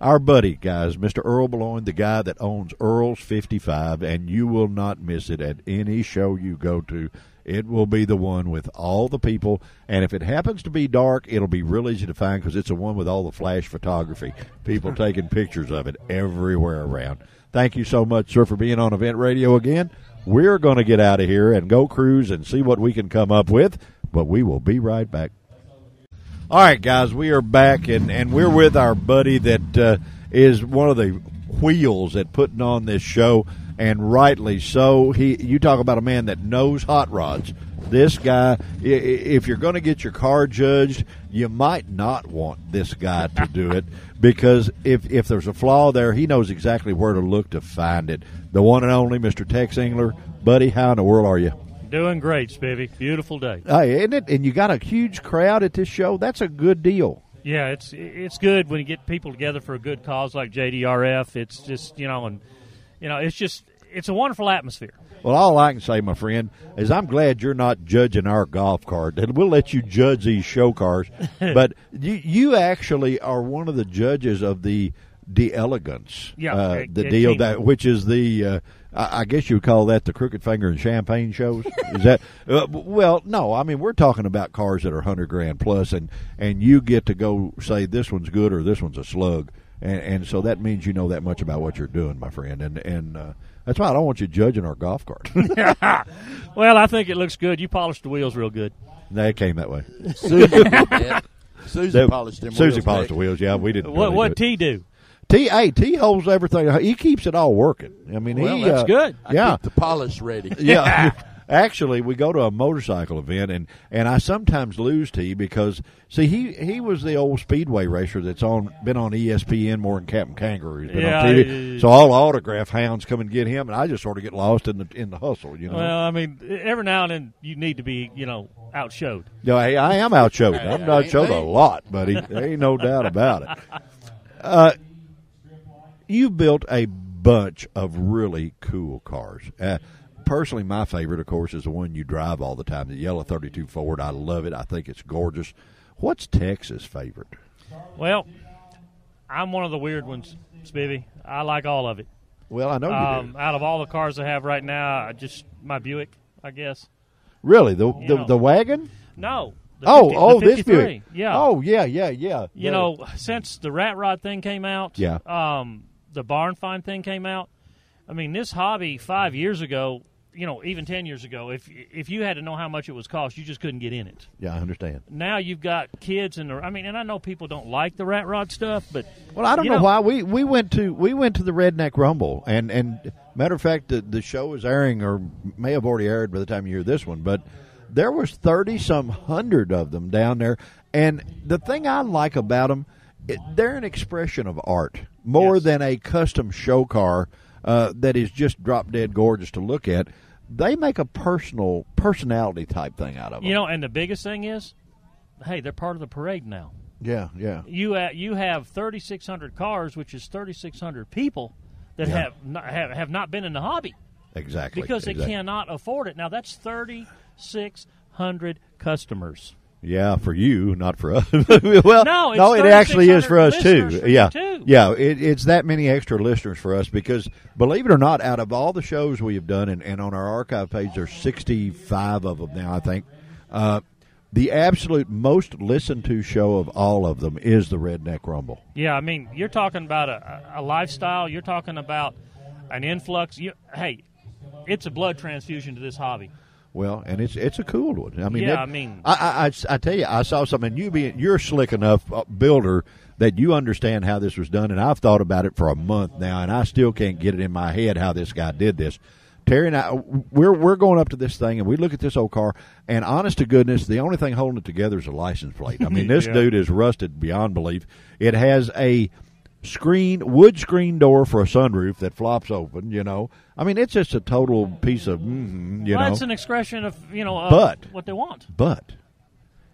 [SPEAKER 2] Our buddy, guys, Mr. Earl Boulogne, the guy that owns Earl's 55, and you will not miss it at any show you go to. It will be the one with all the people, and if it happens to be dark, it'll be real easy to find because it's the one with all the flash photography. People taking pictures of it everywhere around. Thank you so much, sir, for being on Event Radio again. We're going to get out of here and go cruise and see what we can come up with, but we will be right back. All right, guys, we are back, and we're with our buddy that is one of the wheels at putting on this show, and rightly so. You talk about a man that knows hot rods. This guy, if you're going to get your car judged, you might not want this guy to do it because if there's a flaw there, he knows exactly where to look to find it. The one and only Mr. Tex Engler. Buddy, how in the world are you?
[SPEAKER 9] Doing great, Spivvy. Beautiful day.
[SPEAKER 2] Hey, isn't it? And you got a huge crowd at this show. That's a good deal.
[SPEAKER 9] Yeah, it's good when you get people together for a good cause like JDRF. It's just it's a wonderful atmosphere.
[SPEAKER 2] Well, all I can say, my friend, is I'm glad you're not judging our golf cart. We'll let you judge these show cars, but you actually are one of the judges of the elegance.
[SPEAKER 9] Yeah,
[SPEAKER 2] the deal which is the. I guess you would call that the Crooked Finger and Champagne shows. Is that well? No, I mean we're talking about cars that are $100,000 plus, and you get to go say this one's good or this one's a slug, and so that means you know that much about what you're doing, my friend, and that's why I don't want you judging our golf cart.
[SPEAKER 9] Well, I think it looks good. You polished the wheels real good.
[SPEAKER 2] No, it came that way.
[SPEAKER 3] Susie polished them.
[SPEAKER 2] Susie polished the wheels. Yeah, we didn't.
[SPEAKER 9] What T do?
[SPEAKER 2] T holds everything. He keeps it all working. I mean,
[SPEAKER 9] that's good.
[SPEAKER 3] I keep the polish ready.
[SPEAKER 2] Yeah. Actually, we go to a motorcycle event, and I sometimes lose T because, see, he was the old speedway racer that's been on ESPN more than Captain Kangaroo. He's been on TV. So all the autograph hounds come and get him, and I just sort of get lost in the hustle.
[SPEAKER 9] Well, I mean, every now and then you need to be, outshowed.
[SPEAKER 2] Yeah, I am outshowed. I'm outshowed a lot, buddy. There ain't no doubt about it. You built a bunch of really cool cars. Personally, my favorite, of course, is the one you drive all the time, the yellow 32 Ford. I love it. I think it's gorgeous. What's Tex's favorite?
[SPEAKER 9] Well, I'm one of the weird ones, Spivvy. I like all of it.
[SPEAKER 2] Well, I know you do.
[SPEAKER 9] Out of all the cars I have right now, my Buick, I guess.
[SPEAKER 2] Really? The wagon?
[SPEAKER 9] No.
[SPEAKER 2] The
[SPEAKER 9] this
[SPEAKER 2] 53.
[SPEAKER 9] Buick. Yeah.
[SPEAKER 2] Oh, yeah.
[SPEAKER 9] Since the Rat Rod thing came out,
[SPEAKER 2] yeah.
[SPEAKER 9] The Barn Find thing came out, I mean, this hobby 5 years ago, even 10 years ago, if you had to know how much it was cost, you just couldn't get in it.
[SPEAKER 2] Yeah, I understand.
[SPEAKER 9] Now you've got kids and I know people don't like the rat rod stuff, but
[SPEAKER 2] well, I don't know why we went to the Redneck Rumble, and matter of fact, the show is airing or may have already aired by the time you hear this one, but there was 30-some hundred of them down there, and the thing I like about them, they're an expression of art more than a custom show car that is just drop dead gorgeous to look at. They make a personality type thing out of them.
[SPEAKER 9] And the biggest thing is, hey, they're part of the parade now.
[SPEAKER 2] Yeah.
[SPEAKER 9] You have 3,600 cars, which is 3,600 people that have not been in the hobby.
[SPEAKER 2] Exactly.
[SPEAKER 9] Because they cannot afford it. Now, that's 3,600 customers.
[SPEAKER 2] Yeah, for you, not for us. Well,
[SPEAKER 9] no,
[SPEAKER 2] it actually is for us too.
[SPEAKER 9] Yeah.
[SPEAKER 2] It's that many extra listeners for us because, believe it or not, out of all the shows we have done, and on our archive page, there's 65 of them now, I think. The absolute most listened to show of all of them is the Redneck Rumble.
[SPEAKER 9] Yeah, I mean, you're talking about a lifestyle. You're talking about an influx. Hey, it's a blood transfusion to this hobby.
[SPEAKER 2] Well, and it's a cool one. I mean,
[SPEAKER 9] I
[SPEAKER 2] tell you, I saw something. You're a slick enough builder that you understand how this was done, and I've thought about it for a month now, and I still can't get it in my head how this guy did this. Terry and I, we're going up to this thing, and we look at this old car, and honest to goodness, the only thing holding it together is a license plate. I mean, this dude is rusted beyond belief. It has a wood screen door for a sunroof that flops open, I mean, it's just a total piece of,
[SPEAKER 9] it's an expression of, what they want.
[SPEAKER 2] But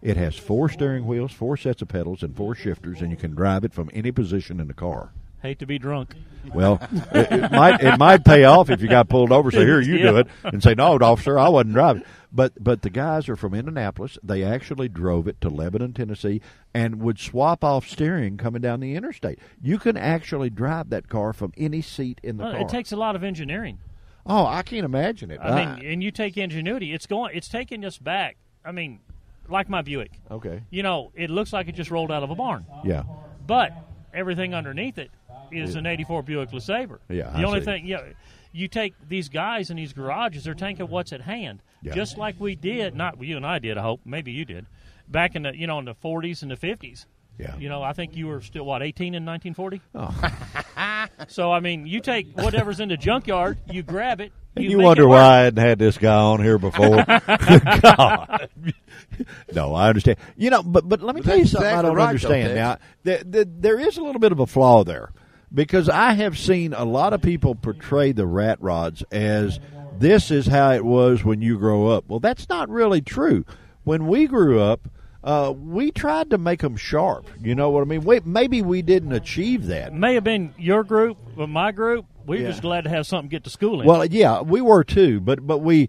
[SPEAKER 2] it has 4 steering wheels, 4 sets of pedals, and 4 shifters, and you can drive it from any position in the car.
[SPEAKER 9] Hate to be drunk.
[SPEAKER 2] Well, it might pay off if you got pulled over. So here, you do it, and say, "No, officer, I wasn't driving." But the guys are from Indianapolis. They actually drove it to Lebanon, Tennessee, and would swap off steering coming down the interstate. You can actually drive that car from any seat in the car.
[SPEAKER 9] It takes a lot of engineering.
[SPEAKER 2] Oh, I can't imagine it.
[SPEAKER 9] I mean, and you take ingenuity. It's taking us back. I mean, like my Buick.
[SPEAKER 2] Okay.
[SPEAKER 9] It looks like it just rolled out of a barn.
[SPEAKER 2] Yeah.
[SPEAKER 9] But everything underneath it is an 84 Buick LeSabre.
[SPEAKER 2] Yeah.
[SPEAKER 9] The only thing, you take these guys in these garages, they're thinking what's at hand. Yeah. Just like we did, not you and I did, I hope, maybe you did, back in the, in the 40s and the 50s.
[SPEAKER 2] Yeah.
[SPEAKER 9] I think you were still, 18 in 1940?
[SPEAKER 2] Oh.
[SPEAKER 9] So, I mean, you take whatever's in the junkyard, you grab it.
[SPEAKER 2] You wonder why I hadn't had this guy on here before. God. No, I understand. But let me tell you something I don't understand. Now, there is a little bit of a flaw there because I have seen a lot of people portray the rat rods as this is how it was when you grow up. Well, that's not really true. When we grew up, we tried to make them sharp. You know what I mean? Maybe we didn't achieve that.
[SPEAKER 9] May have been your group, but my group, we were just glad to have something to get to school in.
[SPEAKER 2] Well, yeah, we were too. But we,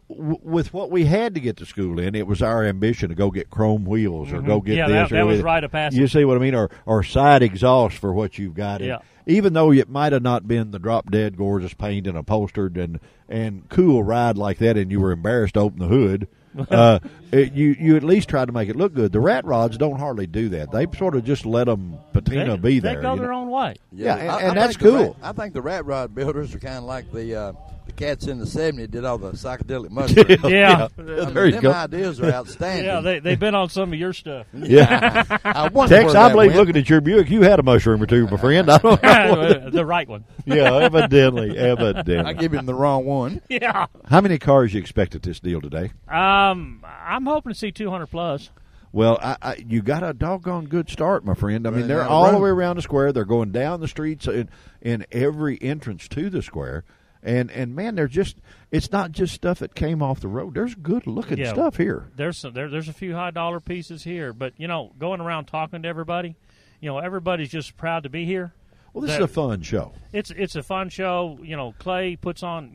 [SPEAKER 2] with what we had to get to school in, it was our ambition to go get chrome wheels or go get this.
[SPEAKER 9] That was rite of passage.
[SPEAKER 2] You see what I mean? Or side exhaust for what you've got.
[SPEAKER 9] Yeah.
[SPEAKER 2] Even though it might have not been the drop dead gorgeous paint and upholstered and cool ride like that, and you were embarrassed to open the hood. You at least try to make it look good. The rat rods don't hardly do that. They sort of just let them patina be there.
[SPEAKER 9] They go their own way.
[SPEAKER 2] Yeah, and that's cool.
[SPEAKER 3] I think the rat rod builders are kind of like the cats in the 70s did all the psychedelic mushrooms.
[SPEAKER 9] Yeah.
[SPEAKER 3] Them ideas are outstanding.
[SPEAKER 9] Yeah, they've been on some of your stuff.
[SPEAKER 2] Yeah. Tex, I believe looking at your Buick, you had a mushroom or two, my friend. I don't know.
[SPEAKER 9] The right one.
[SPEAKER 2] Yeah, evidently.
[SPEAKER 3] I give him the wrong one.
[SPEAKER 9] Yeah.
[SPEAKER 2] How many cars you expect at this deal today?
[SPEAKER 9] I'm hoping to see 200 plus.
[SPEAKER 2] Well, you got a doggone good start, my friend. I mean, they're all the way around the square. They're going down the streets in every entrance to the square. And man, it's not just stuff that came off the road. There's good looking stuff here.
[SPEAKER 9] There's a few high dollar pieces here, but going around talking to everybody, everybody's just proud to be here.
[SPEAKER 2] Well, this is a fun show.
[SPEAKER 9] It's a fun show. Clay puts on,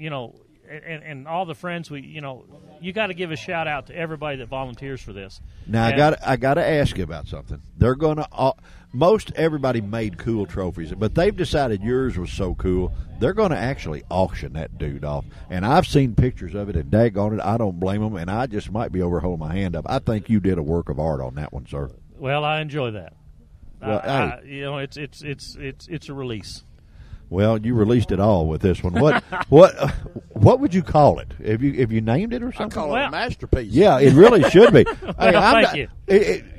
[SPEAKER 9] and all the friends you got to give a shout out to everybody that volunteers for this.
[SPEAKER 2] Now I got to ask you about something. They're going to most everybody made cool trophies, but they've decided yours was so cool. They're going to actually auction that dude off. And I've seen pictures of it, and daggone it, I don't blame them. And I just might be overholding my hand up. I think you did a work of art on that one, sir.
[SPEAKER 9] Well, I enjoy that.
[SPEAKER 2] Well,
[SPEAKER 9] it's a release.
[SPEAKER 2] Well, you released it all with this one. What would you call it? If you named it or
[SPEAKER 3] I
[SPEAKER 2] something?
[SPEAKER 3] call it a masterpiece.
[SPEAKER 2] Yeah, it really should be.
[SPEAKER 9] Thank you.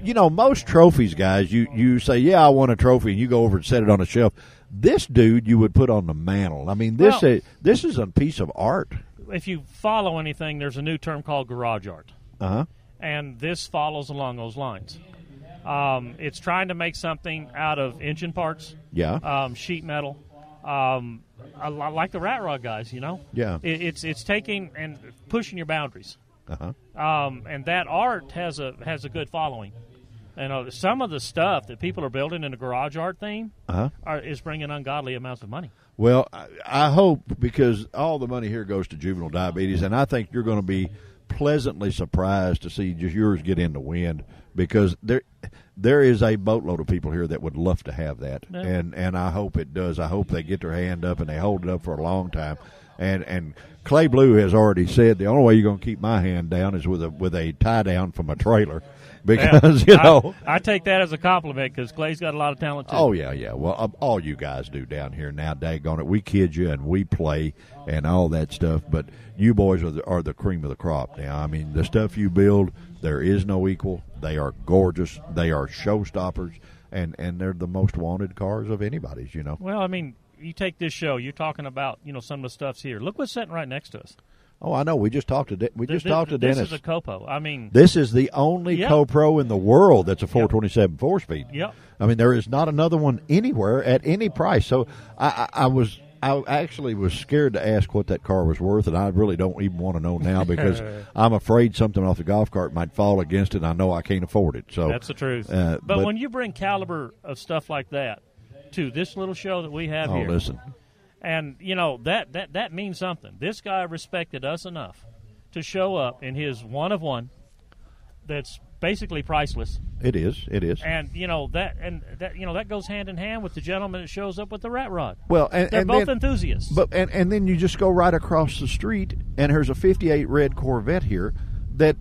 [SPEAKER 2] You know, most trophies, guys, you say, yeah, I want a trophy, and you go over and set it on a shelf. This dude you would put on the mantle. I mean, this is a piece of art.
[SPEAKER 9] If you follow anything, there's a new term called garage art.
[SPEAKER 2] Uh-huh.
[SPEAKER 9] And this follows along those lines. It's trying to make something out of engine parts, sheet metal, like the Rat Rod guys, you know.
[SPEAKER 2] Yeah.
[SPEAKER 9] It's taking and pushing your boundaries.
[SPEAKER 2] Uh-huh.
[SPEAKER 9] And that art has a good following. And some of the stuff that people are building in the garage art theme is bringing ungodly amounts of money.
[SPEAKER 2] Well, I hope, because all the money here goes to juvenile diabetes, and I think you're going to be pleasantly surprised to see just yours get in the wind, because there is a boatload of people here that would love to have that, and I hope it does. I hope they get their hand up and they hold it up for a long time. And Clay Blue has already said the only way you're going to keep my hand down is with a tie down from a trailer, because
[SPEAKER 9] I take that as a compliment, because Clay's got a lot of talent too.
[SPEAKER 2] Oh yeah. Well, all you guys do down here now, daggone it, we kid you and we play and all that stuff, but you boys are the cream of the crop now. I mean, the stuff you build, there is no equal. They are gorgeous. They are showstoppers, and they're the most wanted cars of anybody's.
[SPEAKER 9] Well, I mean, you take this show, you're talking about some of the stuff's here. Look what's sitting right next to us.
[SPEAKER 2] Oh, I know. We just talked to Dennis.
[SPEAKER 9] This is a Copo. I mean,
[SPEAKER 2] this is the only CoPro in the world that's a 427 4-speed.
[SPEAKER 9] Yep.
[SPEAKER 2] I mean, there is not another one anywhere at any price. So I actually was scared to ask what that car was worth, and I really don't even want to know now, because I'm afraid something off the golf cart might fall against it, and I know I can't afford it. So
[SPEAKER 9] that's the truth. But when you bring caliber of stuff like that to this little show that we have here,
[SPEAKER 2] listen.
[SPEAKER 9] And, that means something. This guy respected us enough to show up in his one-of-one that's basically priceless.
[SPEAKER 2] It is.
[SPEAKER 9] And, that goes hand in hand with the gentleman that shows up with the Rat Rod.
[SPEAKER 2] Well,
[SPEAKER 9] they're both enthusiasts.
[SPEAKER 2] But and then you just go right across the street, and there's a 58 red Corvette here that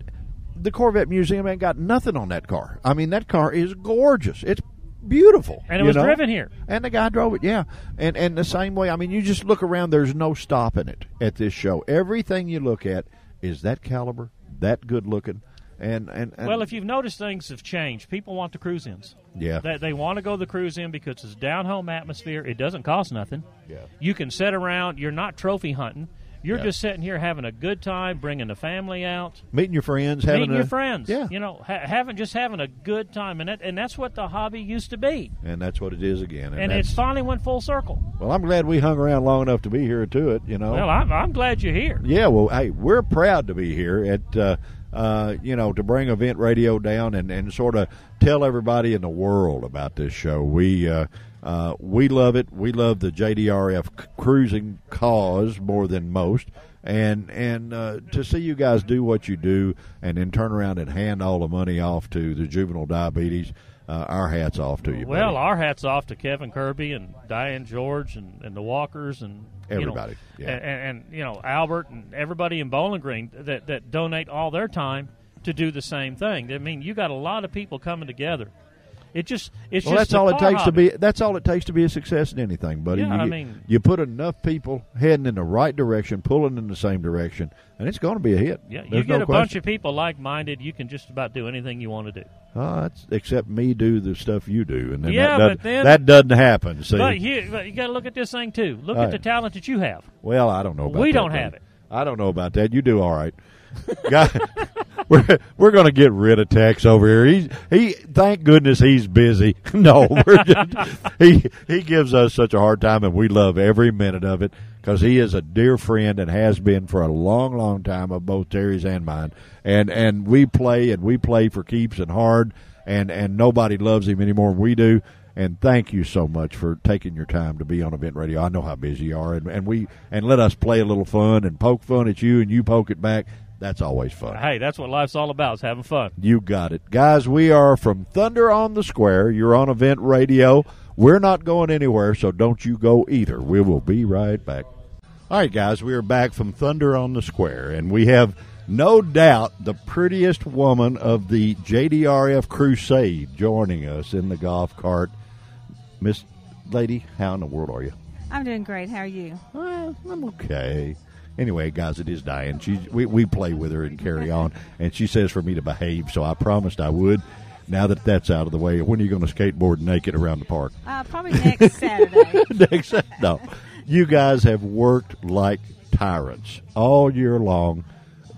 [SPEAKER 2] the Corvette Museum ain't got nothing on that car. I mean, that car is gorgeous. It's beautiful.
[SPEAKER 9] And it was driven here.
[SPEAKER 2] And the guy drove it, yeah. And the same way, I mean, you just look around, there's no stopping it at this show. Everything you look at is that caliber, that good looking. And
[SPEAKER 9] well, if you've noticed, things have changed. People want the cruise-ins.
[SPEAKER 2] Yeah.
[SPEAKER 9] They want to go the cruise-in because it's down-home atmosphere. It doesn't cost nothing.
[SPEAKER 2] Yeah. You
[SPEAKER 9] can sit around. You're not trophy hunting. You're just sitting here having a good time, bringing the family out,
[SPEAKER 2] meeting your friends,
[SPEAKER 9] having
[SPEAKER 2] having
[SPEAKER 9] a good time, and that's what the hobby used to be.
[SPEAKER 2] And that's what it is again.
[SPEAKER 9] And it's finally went full circle.
[SPEAKER 2] Well, I'm glad we hung around long enough to be here to it.
[SPEAKER 9] Well, I'm glad you're here.
[SPEAKER 2] Yeah. Well, hey, we're proud to be here at to bring Event Radio down and sort of tell everybody in the world about this show. We love it. We love the JDRF cruising cause more than most, and to see you guys do what you do and then turn around and hand all the money off to the juvenile diabetes. Our hats off to you.
[SPEAKER 9] Well,
[SPEAKER 2] buddy.
[SPEAKER 9] Our hats off to Kevin Kirby and Diane George and the Walkers and
[SPEAKER 2] everybody,
[SPEAKER 9] and Albert and everybody in Bowling Green that donate all their time to do the same thing. I mean, you got a lot of people coming together. That's all it takes
[SPEAKER 2] to be. That's all it takes to be a success in anything, buddy.
[SPEAKER 9] Yeah,
[SPEAKER 2] you put enough people heading in the right direction, pulling in the same direction, and it's going to be a hit.
[SPEAKER 9] Yeah, you get a bunch of people like-minded, you can just about do anything you want to do.
[SPEAKER 2] That's except me do the stuff you do, and then
[SPEAKER 9] that
[SPEAKER 2] doesn't happen. See?
[SPEAKER 9] But you got to look at this thing too. Look at the talent that you have.
[SPEAKER 2] Well, I don't know about that.
[SPEAKER 9] We don't have it.
[SPEAKER 2] I don't know about that. You do all right. We're going to get rid of Tex over here. He thank goodness he's busy. No, he gives us such a hard time, and we love every minute of it because he is a dear friend and has been for a long, long time of both Terry's and mine. And we play for keeps and hard, and nobody loves him any more than we do. And thank you so much for taking your time to be on Event Radio. I know how busy you are, and let us play a little fun and poke fun at you, and you poke it back. That's always fun.
[SPEAKER 9] Hey, that's what life's all about, is having fun.
[SPEAKER 2] You got it. Guys, we are from Thunder on the Square. You're on Event Radio. We're not going anywhere, so don't you go either. We will be right back. All right, guys, we are back from Thunder on the Square, and we have no doubt the prettiest woman of the JDRF Crusade joining us in the golf cart. Miss Lady, how in the world are you?
[SPEAKER 10] I'm doing great. How are you?
[SPEAKER 2] I'm okay. Anyway, guys, it is Diane. We play with her and carry on, and she says for me to behave, so I promised I would. Now that that's out of the way, when are you going to skateboard naked around the park?
[SPEAKER 10] Probably next Saturday.
[SPEAKER 2] No. You guys have worked like tyrants all year long,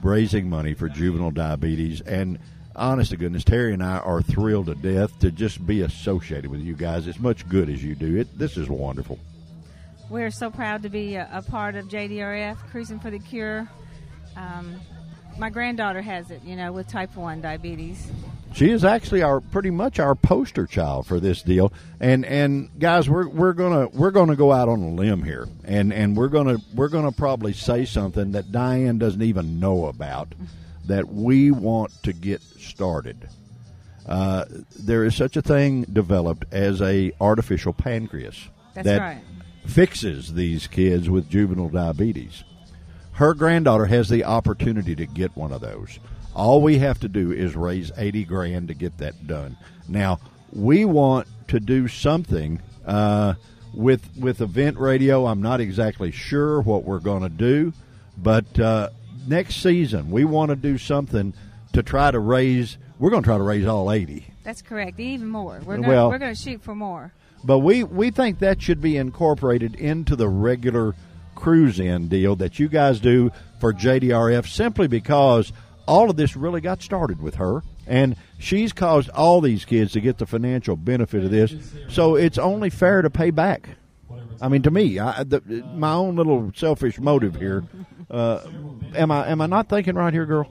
[SPEAKER 2] raising money for juvenile diabetes, and honest to goodness, Terry and I are thrilled to death to just be associated with you guys as much good as you do. This is wonderful.
[SPEAKER 10] We're so proud to be a part of JDRF, Cruising for the Cure. My granddaughter has it, with type 1 diabetes.
[SPEAKER 2] She is actually pretty much our poster child for this deal. And guys, we're gonna go out on a limb here, and we're gonna probably say something that Diane doesn't even know about, that we want to get started. There is such a thing developed as a artificial pancreas.
[SPEAKER 10] That's right.
[SPEAKER 2] Fixes these kids with juvenile diabetes. Her granddaughter has the opportunity to get one of those. All we have to do is raise $80,000 to get that done. Now, we want to do something with Event Radio. I'm not exactly sure what we're going to do, but next season we want to do something to try to raise. We're going to try to raise all 80.
[SPEAKER 10] That's correct, even more. We're going to shoot for more.
[SPEAKER 2] But we think that should be incorporated into the regular cruise-in deal that you guys do for JDRF, simply because all of this really got started with her, and she's caused all these kids to get the financial benefit of this, so it's only fair to pay back. I mean, to me, my own little selfish motive here. Am I not thinking right here, girl?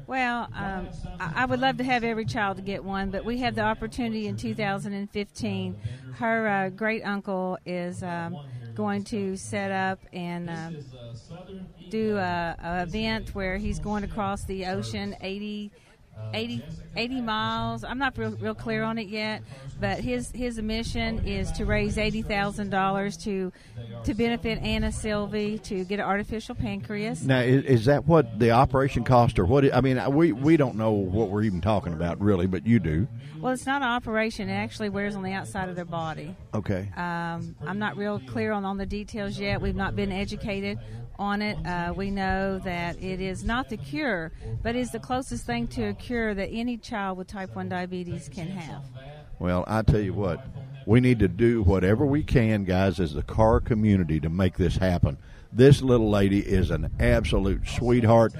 [SPEAKER 10] Well, I would love to have every child to get one, but we have the opportunity in 2015. Her great uncle is going to set up and do an event where he's going across the ocean 80 miles. I'm not real clear on it yet, but his mission is to raise $80,000 to benefit Anna Sylvie to get an artificial pancreas.
[SPEAKER 2] Now, is that what the operation cost, or what? I mean, we don't know what we're even talking about, really, but you do.
[SPEAKER 10] Well, it's not an operation. It actually wears on the outside of their body.
[SPEAKER 2] Okay.
[SPEAKER 10] I'm not real clear on the details yet. We've not been educated on it. We know that it is not the cure, but is the closest thing to a cure that any child with type 1 diabetes can have.
[SPEAKER 2] Well, I tell you what, we need to do whatever we can, guys, as the car community to make this happen. This little lady is an absolute sweetheart.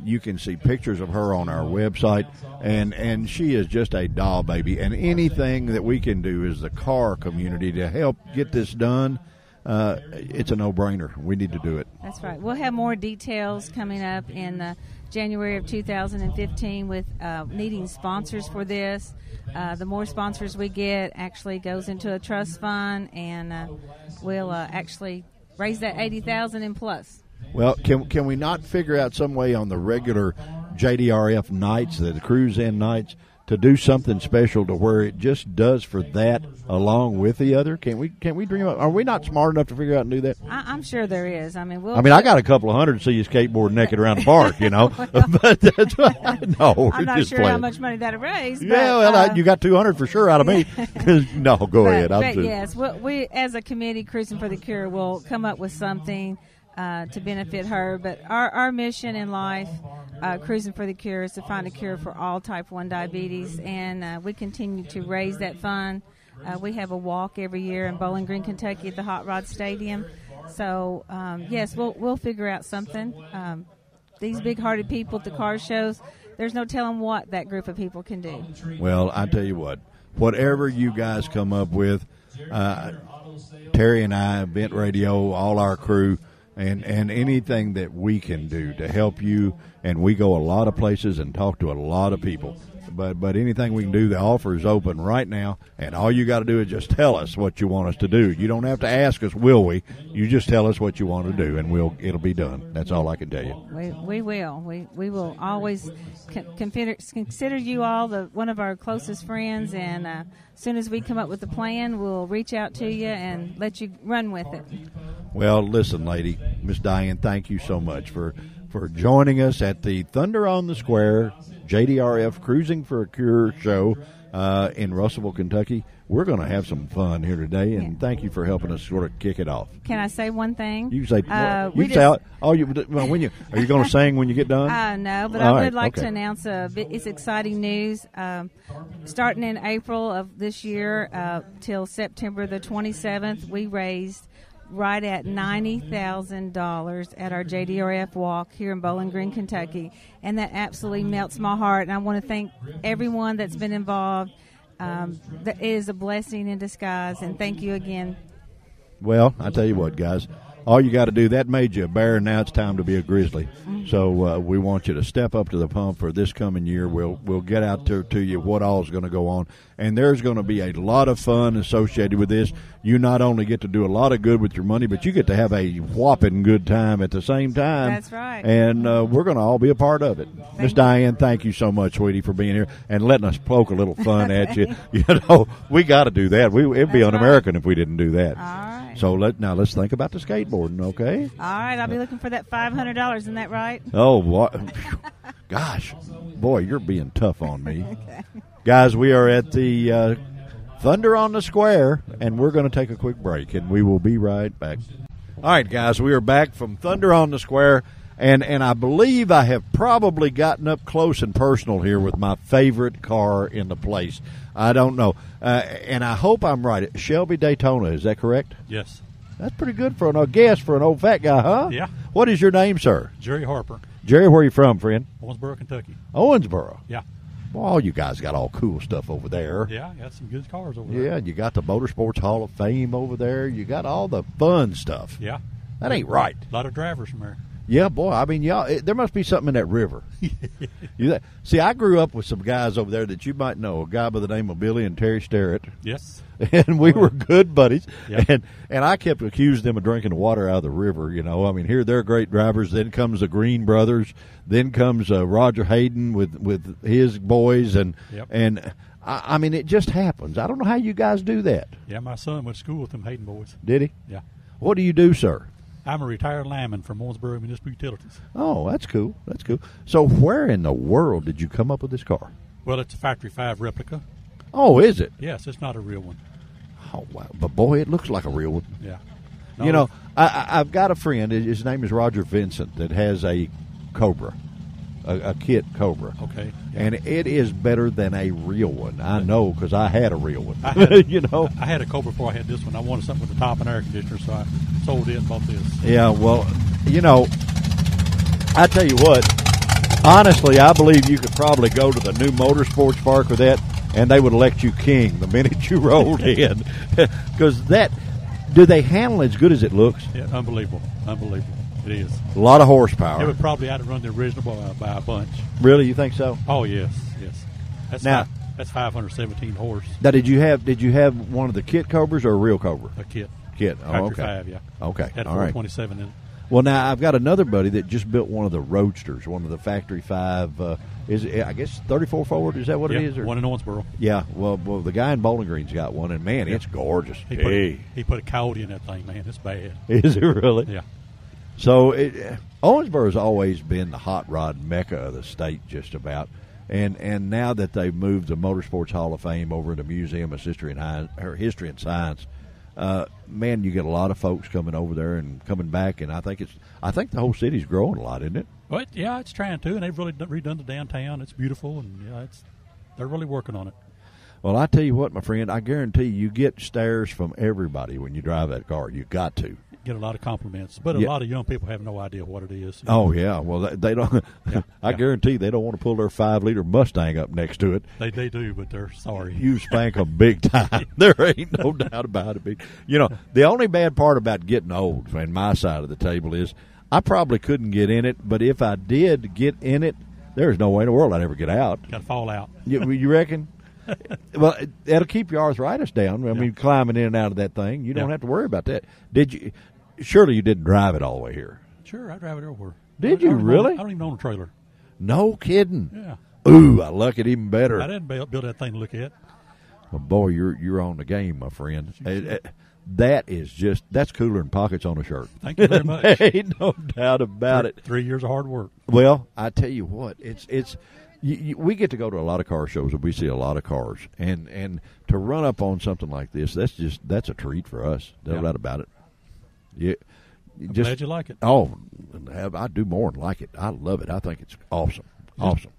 [SPEAKER 2] You can see pictures of her on our website, and she is just a doll baby. And anything that we can do as the car community to help get this done, it's a no-brainer. We need to do it.
[SPEAKER 10] That's right. We'll have more details coming up in January of 2015 with needing sponsors for this. The more sponsors we get actually goes into a trust fund, and we'll actually raise that $80,000 and plus.
[SPEAKER 2] Well, can we not figure out some way on the regular JDRF nights, the cruise-in nights, to do something special to where it just does for that along with the other? Can we dream up? Are we not smart enough to figure out and do that?
[SPEAKER 10] I'm sure there is. I mean,
[SPEAKER 2] I got a couple of hundred to see you skateboard naked around the park, but that's no.
[SPEAKER 10] I'm not sure how much money that'll raise.
[SPEAKER 2] Yeah,
[SPEAKER 10] but,
[SPEAKER 2] you got 200 for sure out of me. No, go ahead.
[SPEAKER 10] But yes, we as a committee, Cruising for the Cure, will come up with something to benefit her. But our mission in life, Cruising for the Cure, is to find a cure for all type 1 diabetes, and we continue to raise that fund. We have a walk every year in Bowling Green, Kentucky at the Hot Rod Stadium. So, yes, we'll figure out something. These big-hearted people at the car shows, there's no telling what that group of people can do.
[SPEAKER 2] Well, I tell you what, whatever you guys come up with, Terry and I, Event Radio, all our crew, and anything that we can do to help you, and we go a lot of places and talk to a lot of people. But anything we can do, the offer is open right now, and all you got to do is just tell us what you want us to do. You don't have to ask us, will we? You just tell us what you want to do, and it'll be done. That's all I can tell you.
[SPEAKER 10] We will. We will always consider you all one of our closest friends, and as soon as we come up with a plan, we'll reach out to you and let you run with it.
[SPEAKER 2] Well, listen, lady, Miss Diane, thank you so much for joining us at the Thunder on the Square JDRF Cruising for a Cure show in Russellville, Kentucky. We're going to have some fun here today, and thank you for helping us sort of kick it off.
[SPEAKER 10] Can I say one thing?
[SPEAKER 2] You say, are you going to sing when you get done?
[SPEAKER 10] No, but I would like to announce it's exciting news. Starting in April of this year till September the 27th, we raised right at $90,000 at our JDRF walk here in Bowling Green, Kentucky, and that absolutely melts my heart. And I want to thank everyone that's been involved. That is a blessing in disguise, and thank you again.
[SPEAKER 2] Well, I tell you what, guys, all you got to do, that made you a bear, and now it's time to be a grizzly. Mm-hmm. So we want you to step up to the pump for this coming year. We'll get out there to you what all is going to go on, and there's going to be a lot of fun associated with this. You not only get to do a lot of good with your money, but you get to have a whopping good time at the same time.
[SPEAKER 10] That's right.
[SPEAKER 2] And we're going to all be a part of it. Miss Diane, thank you so much, sweetie, for being here and letting us poke a little fun at you. You know, we got to do that. It'd be un-American if we didn't do that.
[SPEAKER 10] All right.
[SPEAKER 2] So let's think about the skateboarding, okay?
[SPEAKER 10] All right, I'll be looking for that $500. Isn't that right?
[SPEAKER 2] Oh, what? Gosh, boy, you're being tough on me.
[SPEAKER 10] Okay.
[SPEAKER 2] Guys, we are at the Thunder on the Square, and we're going to take a quick break, and we will be right back. All right, guys, we are back from Thunder on the Square, and I believe I have probably gotten up close and personal here with my favorite car in the place. I don't know, and I hope I'm right. Shelby Daytona, is that correct?
[SPEAKER 11] Yes.
[SPEAKER 2] That's pretty good for an guess for an old fat guy, huh?
[SPEAKER 11] Yeah.
[SPEAKER 2] What is your name, sir?
[SPEAKER 11] Jerry Harper.
[SPEAKER 2] Jerry, where are you from, friend?
[SPEAKER 11] Owensboro, Kentucky.
[SPEAKER 2] Owensboro?
[SPEAKER 11] Yeah.
[SPEAKER 2] Well, you guys got all cool stuff over there.
[SPEAKER 11] Yeah, got some good cars over there.
[SPEAKER 2] Yeah, you got the Motorsports Hall of Fame over there. You got all the fun stuff.
[SPEAKER 11] Yeah.
[SPEAKER 2] That ain't right.
[SPEAKER 11] A lot of drivers from there.
[SPEAKER 2] Yeah, boy. I mean, there must be something in that river. See, I grew up with some guys over there that you might know, a guy by the name of Billy and Terry Starrett.
[SPEAKER 11] Yes.
[SPEAKER 2] And we were good buddies.
[SPEAKER 11] Yeah.
[SPEAKER 2] And I kept accusing them of drinking water out of the river, you know. I mean, here they're great drivers. Then comes the Green brothers. Then comes Roger Hayden with his boys. And I mean, it just happens. I don't know how you guys do that.
[SPEAKER 11] Yeah, my son went to school with them Hayden boys.
[SPEAKER 2] Did he?
[SPEAKER 11] Yeah.
[SPEAKER 2] What do you do, sir?
[SPEAKER 11] I'm a retired lineman from Owensboro Municipal Utilities.
[SPEAKER 2] Oh, that's cool. That's cool. So where in the world did you come up with this car?
[SPEAKER 11] Well, it's a Factory 5 replica.
[SPEAKER 2] Oh, is it?
[SPEAKER 11] Yes, it's not a real one.
[SPEAKER 2] Oh, wow. But, boy, it looks like a real one.
[SPEAKER 11] Yeah.
[SPEAKER 2] No, you know, I've got a friend. His name is Roger Vincent that has a Cobra, a kit Cobra.
[SPEAKER 11] Okay. Yeah.
[SPEAKER 2] And it is better than a real one. I know because I had a real one. You know,
[SPEAKER 11] I had a Cobra before I had this one. I wanted something with the top and air conditioner, so I sold it and bought this.
[SPEAKER 2] Yeah, well, you know, I tell you what, honestly, I believe you could probably go to the new motorsports park with that, and they would elect you king the minute you rolled in. Because do they handle as good as it looks?
[SPEAKER 11] Yeah, unbelievable. It is.
[SPEAKER 2] A lot of horsepower.
[SPEAKER 11] It would probably outrun the original by a bunch.
[SPEAKER 2] Really, you think so?
[SPEAKER 11] Oh yes. That's 517 horse.
[SPEAKER 2] Now, did you have one of the kit Cobras or a real Cobra?
[SPEAKER 11] A kit.
[SPEAKER 2] Kit. Oh,
[SPEAKER 11] Factory
[SPEAKER 2] okay.
[SPEAKER 11] 5, yeah.
[SPEAKER 2] Okay.
[SPEAKER 11] Had
[SPEAKER 2] all right.
[SPEAKER 11] 427 in it.
[SPEAKER 2] Well, now I've got another buddy that just built one of the Roadsters, one of the Factory 5. Is it, I guess 34 Ford? Is that what it is? Or?
[SPEAKER 11] One in Owensboro.
[SPEAKER 2] Yeah. Well, the guy in Bowling Green's got one, and man, it's gorgeous.
[SPEAKER 11] He put a coyote in that thing, man. It's bad.
[SPEAKER 2] Is it really?
[SPEAKER 11] Yeah.
[SPEAKER 2] So Owensboro's always been the hot rod mecca of the state, just about. And now that they've moved the Motorsports Hall of Fame over to Museum of History and Science, man, you get a lot of folks coming over there and coming back, and I think the whole city's growing a lot, isn't it?
[SPEAKER 11] Well, yeah, it's trying to, and they've really redone the downtown. It's beautiful, and they're really working on it.
[SPEAKER 2] Well, I tell you what, my friend, I guarantee you get stares from everybody when you drive that car. You got to
[SPEAKER 11] get a lot of compliments, but a lot of young people have no idea what it is.
[SPEAKER 2] Oh yeah, well they don't. I guarantee they don't want to pull their 5-liter Mustang up next to it.
[SPEAKER 11] They do, but they're sorry.
[SPEAKER 2] You spank them big time. There ain't no doubt about it. You know, the only bad part about getting old, on my side of the table, is I probably couldn't get in it. But if I did get in it, there's no way in the world I'd ever get out.
[SPEAKER 11] Got to fall out.
[SPEAKER 2] You reckon? Well, that'll keep your arthritis down. I mean, climbing in and out of that thing, you don't have to worry about that. Did you? Surely you didn't drive it all the way here.
[SPEAKER 11] Sure, I drive it everywhere.
[SPEAKER 2] Did you really?
[SPEAKER 11] I don't even own a trailer.
[SPEAKER 2] No kidding.
[SPEAKER 11] Yeah.
[SPEAKER 2] Ooh, I like it even better.
[SPEAKER 11] I didn't build that thing to look at.
[SPEAKER 2] Well, boy, you're on the game, my friend. That's cooler than pockets on a shirt.
[SPEAKER 11] Thank you very much.
[SPEAKER 2] Ain't no doubt about it.
[SPEAKER 11] 3 years of hard work.
[SPEAKER 2] Well, I tell you what, it's we get to go to a lot of car shows and we see a lot of cars, and to run up on something like this, that's a treat for us. No doubt about it. Yeah,
[SPEAKER 11] I'm glad you like it.
[SPEAKER 2] Oh, I do more than like it. I love it. I think it's awesome.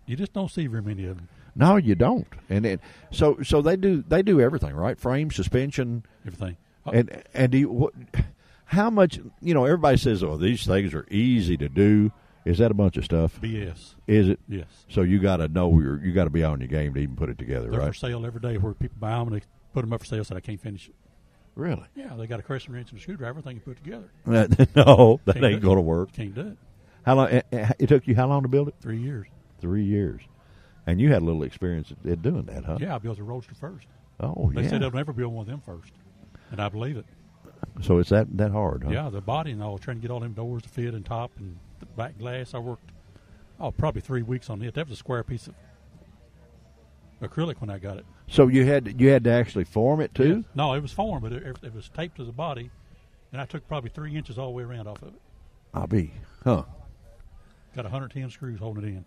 [SPEAKER 11] You just don't see very many of them.
[SPEAKER 2] No, you don't. And so they do everything, right? Frame, suspension,
[SPEAKER 11] everything.
[SPEAKER 2] And how much? Everybody says, "Oh, these things are easy to do." Is that a bunch of stuff?
[SPEAKER 11] BS.
[SPEAKER 2] Is it?
[SPEAKER 11] Yes.
[SPEAKER 2] So you got to know you got to be on your game to even put it together,
[SPEAKER 11] They're
[SPEAKER 2] right?
[SPEAKER 11] for sale every day. Where people buy them and they put them up for sale, said I can't finish it.
[SPEAKER 2] Really?
[SPEAKER 11] Yeah, they got a crescent wrench and a screwdriver, everything you put together.
[SPEAKER 2] No, that ain't going to work.
[SPEAKER 11] Can't do it.
[SPEAKER 2] How long? It took you how long to build it?
[SPEAKER 11] 3 years.
[SPEAKER 2] 3 years, and you had a little experience at doing that, huh?
[SPEAKER 11] Yeah, I built a Roadster first.
[SPEAKER 2] Oh,
[SPEAKER 11] They said they'll never build one of them first, and I believe it.
[SPEAKER 2] So it's that hard, huh?
[SPEAKER 11] Yeah, the body and all, trying to get all them doors to fit and top and the back glass. I worked, probably 3 weeks on it. That was a square piece of acrylic when I got it.
[SPEAKER 2] So you had to actually form it too?
[SPEAKER 11] Yeah. No, it was formed, but it was taped to the body, and I took probably 3 inches all the way around off of it.
[SPEAKER 2] Got
[SPEAKER 11] 110 screws holding it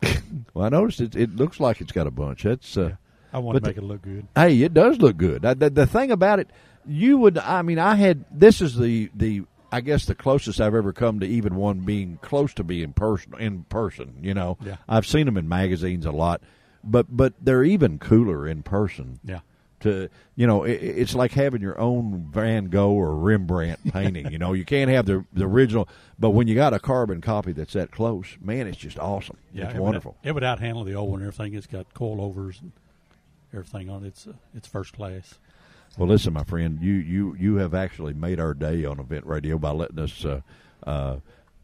[SPEAKER 11] in.
[SPEAKER 2] Well, I noticed it looks like it's got a bunch. That's
[SPEAKER 11] I want to make it look good.
[SPEAKER 2] Hey, it does look good. The thing about it, this is I guess the closest I've ever come to even one being close to being in person.
[SPEAKER 11] Yeah.
[SPEAKER 2] I've seen them in magazines a lot, but they're even cooler in person.
[SPEAKER 11] Yeah.
[SPEAKER 2] It's like having your own Van Gogh or Rembrandt painting. You can't have the original, but when you got a carbon copy that's that close, man, it's just awesome.
[SPEAKER 11] Yeah,
[SPEAKER 2] it's wonderful.
[SPEAKER 11] It would out-handle the old one and everything. It's got coilovers and everything on it. It's first class.
[SPEAKER 2] Well, listen, my friend, you have actually made our day on Event Radio by letting us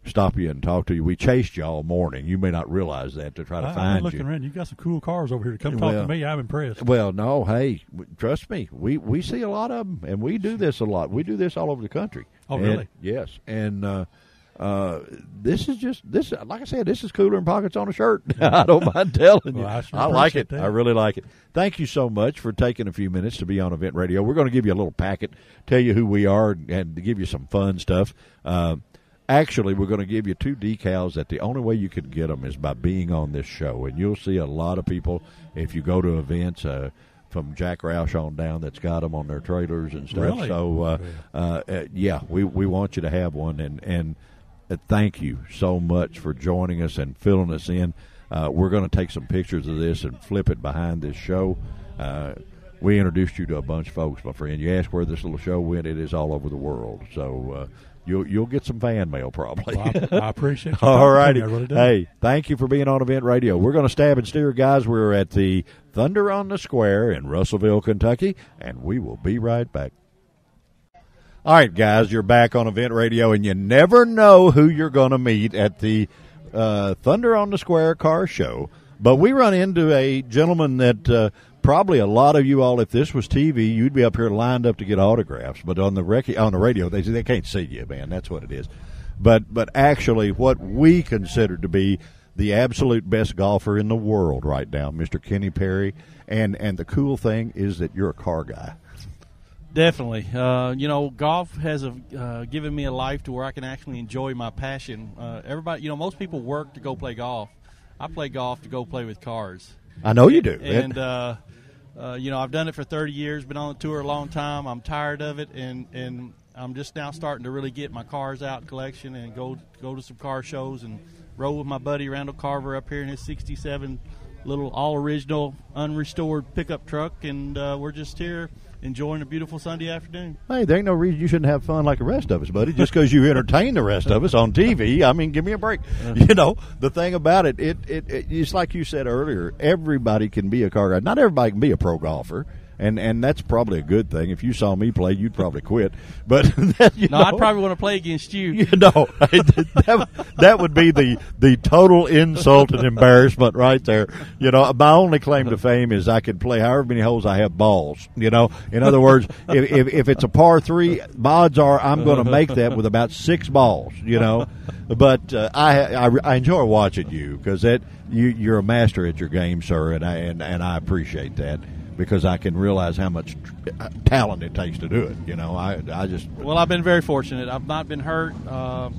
[SPEAKER 2] stop you and talk to you. We chased you all morning. You may not realize that to try to find you.
[SPEAKER 11] I'm looking around. You got some cool cars over here. Come talk to me. I'm impressed.
[SPEAKER 2] Well, no, hey, trust me. We see a lot of them, and we do this a lot. We do this all over the country.
[SPEAKER 11] Oh, really?
[SPEAKER 2] Yes, and this is like I said, this is cooler than pockets on a shirt. I don't mind telling you.
[SPEAKER 11] Well,
[SPEAKER 2] I like it. I really like it. Thank you so much for taking a few minutes to be on Event Radio. We're going to give you a little packet, tell you who we are, and to give you some fun stuff. Actually, we're going to give you 2 decals that the only way you can get them is by being on this show. And you'll see a lot of people, if you go to events from Jack Roush on down, that's got them on their trailers and stuff.
[SPEAKER 11] Really?
[SPEAKER 2] So, we want you to have one. And thank you so much for joining us and filling us in. We're going to take some pictures of this and flip it behind this show. We introduced you to a bunch of folks, my friend. You asked where this little show went. It is all over the world. So you'll get some fan mail probably.
[SPEAKER 11] Well, I appreciate it.
[SPEAKER 2] All righty.
[SPEAKER 11] I really do.
[SPEAKER 2] Hey, thank you for being on Event Radio. We're going to stab and steer, guys. We're at the Thunder on the Square in Russellville, Kentucky, and we will be right back. All right, guys, you're back on Event Radio, and you never know who you're going to meet at the Thunder on the Square car show. But we run into a gentleman that probably a lot of you all, if this was TV, you'd be up here lined up to get autographs. But on the radio, they can't see you, man. That's what it is. But actually, what we consider to be the absolute best golfer in the world right now, Mr. Kenny Perry. And the cool thing is that you're a car guy.
[SPEAKER 12] Definitely. Golf has given me a life to where I can actually enjoy my passion. Everybody, most people work to go play golf. I play golf to go play with cars.
[SPEAKER 2] I know you do.
[SPEAKER 12] And, I've done it for 30 years, been on the tour a long time. I'm tired of it, and I'm just now starting to really get my cars out in collection and go to some car shows and roll with my buddy Randall Carver up here in his 67 little all-original, unrestored pickup truck, and we're just here enjoying a beautiful Sunday afternoon.
[SPEAKER 2] Hey, there ain't no reason you shouldn't have fun like the rest of us, buddy. Just because you entertain the rest of us on TV, I mean, give me a break. The thing about it's like you said earlier, everybody can be a car guy. Not everybody can be a pro golfer. And that's probably a good thing. If you saw me play, you'd probably quit. But
[SPEAKER 12] I'd probably want to play against you.
[SPEAKER 2] That would be the total insult and embarrassment right there. My only claim to fame is I can play however many holes I have balls. In other words, if it's a par 3, odds are I'm going to make that with about 6 balls. But I enjoy watching you because you're a master at your game, sir, and I appreciate that. Because I can realize how much talent it takes to do it.
[SPEAKER 12] Well, I've been very fortunate. I've not been hurt. I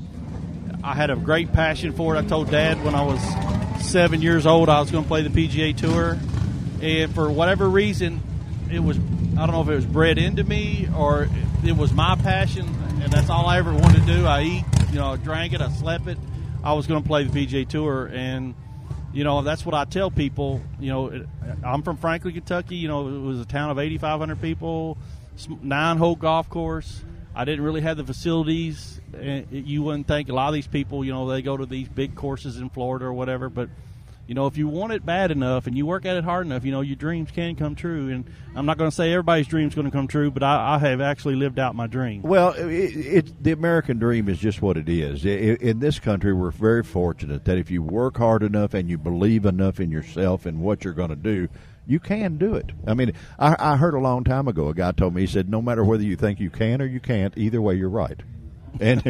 [SPEAKER 12] had a great passion for it. I told Dad when I was 7 years old, I was going to play the PGA Tour, and for whatever reason, it was, I don't know if it was bred into me or it was my passion, and that's all I ever wanted to do. I eat, I drank it, I slept it. I was going to play the PGA Tour, and that's what I tell people. I'm from Franklin, Kentucky. It was a town of 8,500 people, 9-hole golf course. I didn't really have the facilities. You wouldn't think a lot of these people, they go to these big courses in Florida or whatever. But, if you want it bad enough and you work at it hard enough, your dreams can come true. And I'm not going to say everybody's dream's going to come true, but I have actually lived out my dream.
[SPEAKER 2] Well, the American dream is just what it is. In this country, we're very fortunate that if you work hard enough and you believe enough in yourself and what you're going to do, you can do it. I mean, I heard a long time ago, a guy told me, he said, no matter whether you think you can or you can't, either way you're right. And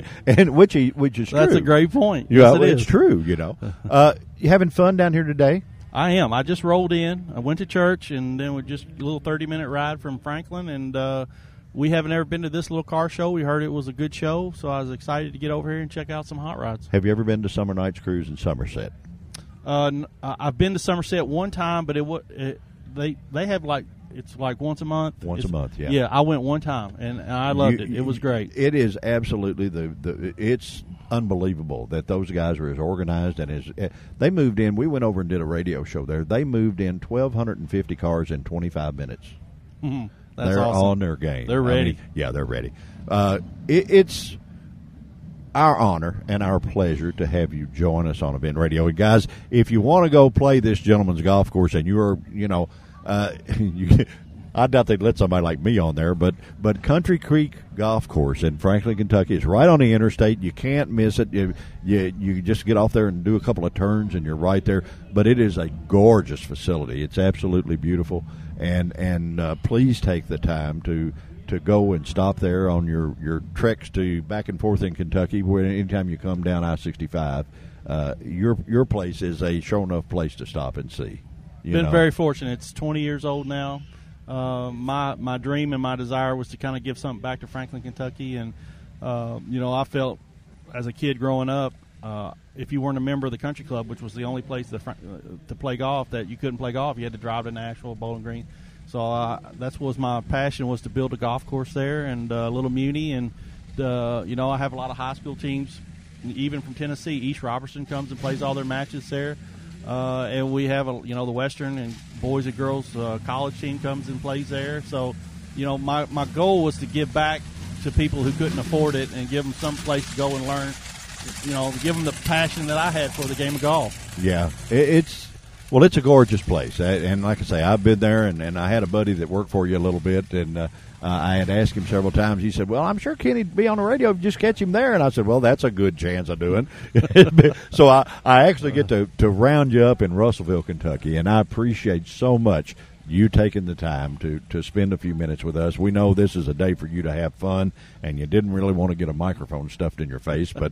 [SPEAKER 2] which is true.
[SPEAKER 12] That's a great point.
[SPEAKER 2] Yeah, it's true, You having fun down here today?
[SPEAKER 12] I am. I just rolled in. I went to church, and then we just a little 30-minute ride from Franklin, and we haven't ever been to this little car show. We heard it was a good show, so I was excited to get over here and check out some hot rods.
[SPEAKER 2] Have you ever been to Summer Nights Cruise in Somerset?
[SPEAKER 12] I've been to Somerset one time, but they have it's like once a month.
[SPEAKER 2] Once a month, yeah.
[SPEAKER 12] Yeah, I went one time, and I loved it. It was great.
[SPEAKER 2] It is absolutely it's unbelievable that those guys are as organized and as they moved in. We went over and did a radio show there. They moved in 1,250 cars in 25 minutes.
[SPEAKER 12] Mm-hmm. That's
[SPEAKER 2] They're
[SPEAKER 12] awesome.
[SPEAKER 2] on their game.
[SPEAKER 12] They're ready.
[SPEAKER 2] They're ready. It's our honor and our pleasure to have you join us on Event Radio. And guys, if you want to go play this gentleman's golf course and you're, I doubt they'd let somebody like me on there, but Country Creek Golf Course in Franklin, Kentucky, it's right on the interstate. You can't miss it. You just get off there and do a couple of turns, and you're right there. But it is a gorgeous facility. It's absolutely beautiful, and please take the time to go and stop there on your treks to back and forth in Kentucky. Where anytime you come down I-65, your place is a sure enough place to stop and see.
[SPEAKER 12] Been very fortunate. It's 20 years old now. My dream and my desire was to kind of give something back to Franklin, Kentucky, and I felt as a kid growing up, if you weren't a member of the country club, which was the only place to play golf, that you couldn't play golf, you had to drive to Nashville, Bowling Green. So that was my passion, was to build a golf course there and a little muni, and I have a lot of high school teams, even from Tennessee. East Robertson comes and plays all their matches there. And we have the Western and boys and girls college team comes and plays there. So, my goal was to give back to people who couldn't afford it and give them some place to go and learn. Give them the passion that I had for the game of golf.
[SPEAKER 2] Yeah, it's a gorgeous place, and like I say, I've been there, and I had a buddy that worked for you a little bit, and I had asked him several times. He said, well, I'm sure Kenny'd be on the radio if you just catch him there. And I said, well, that's a good chance of doing. So I actually get to round you up in Russellville, Kentucky, and I appreciate so much you taking the time to spend a few minutes with us. We know this is a day for you to have fun, and you didn't really want to get a microphone stuffed in your face, but,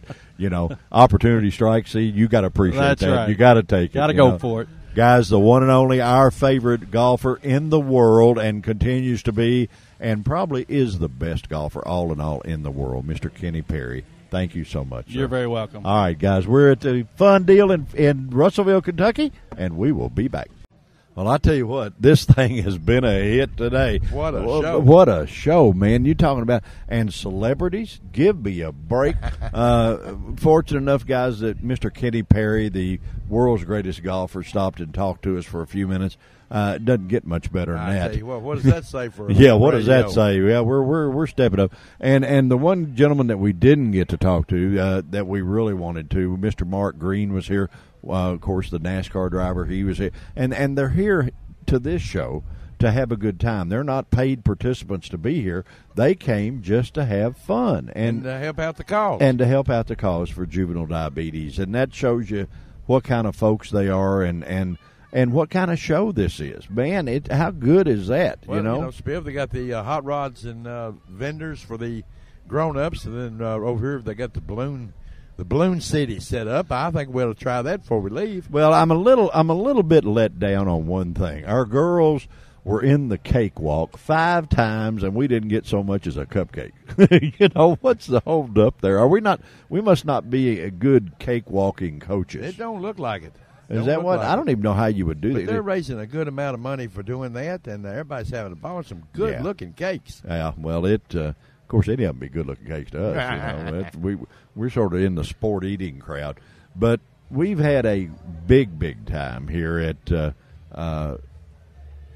[SPEAKER 2] opportunity strikes. See, you got to appreciate
[SPEAKER 12] that's
[SPEAKER 2] that.
[SPEAKER 12] Right.
[SPEAKER 2] You got to take it.
[SPEAKER 12] Got to go for it.
[SPEAKER 2] Guys, the one and only, our favorite golfer in the world, and continues to be, and probably is the best golfer all in all in the world, Mr. Kenny Perry. Thank you so much, sir.
[SPEAKER 12] You're very welcome.
[SPEAKER 2] All right, guys, we're at the fun deal in Russellville, Kentucky, and we will be back. Well, I tell you what, this thing has been a hit today.
[SPEAKER 3] What a show.
[SPEAKER 2] What a show, man. You talking about, and celebrities, give me a break. Fortunate enough, guys, that Mr. Kenny Perry, the world's greatest golfer, stopped and talked to us for a few minutes. It doesn't get much better than that.
[SPEAKER 3] Tell you what does that say for
[SPEAKER 2] yeah, what does that say? Yeah, we're stepping up. And the one gentleman that we didn't get to talk to, that we really wanted to, Mr. Mark Green was here. Of course, the NASCAR driver, he was here. And they're here to this show to have a good time. They're not paid participants to be here. They came just to have fun. And
[SPEAKER 3] to help out the cause.
[SPEAKER 2] And to help out the cause for juvenile diabetes. And that shows you what kind of folks they are and what kind of show this is. Man, how good is that,
[SPEAKER 3] well, Spiv, they got the hot rods and vendors for the grown-ups, and then over here they got the balloon city set up. I think we'll try that before we leave.
[SPEAKER 2] Well, I'm a little bit let down on one thing. Our girls were in the cakewalk 5 times, and we didn't get so much as a cupcake. What's the hold up there? Are we not? We must not be a good cakewalking coaches.
[SPEAKER 3] It don't look like it.
[SPEAKER 2] Is that what?
[SPEAKER 3] Like
[SPEAKER 2] I don't even know how you would do
[SPEAKER 3] but
[SPEAKER 2] that.
[SPEAKER 3] They're raising a good amount of money for doing that, and everybody's having a ball. Some good-looking cakes.
[SPEAKER 2] Yeah, well, of course, any of them be good-looking cakes to us. We're sort of in the sport eating crowd. But we've had a big time here at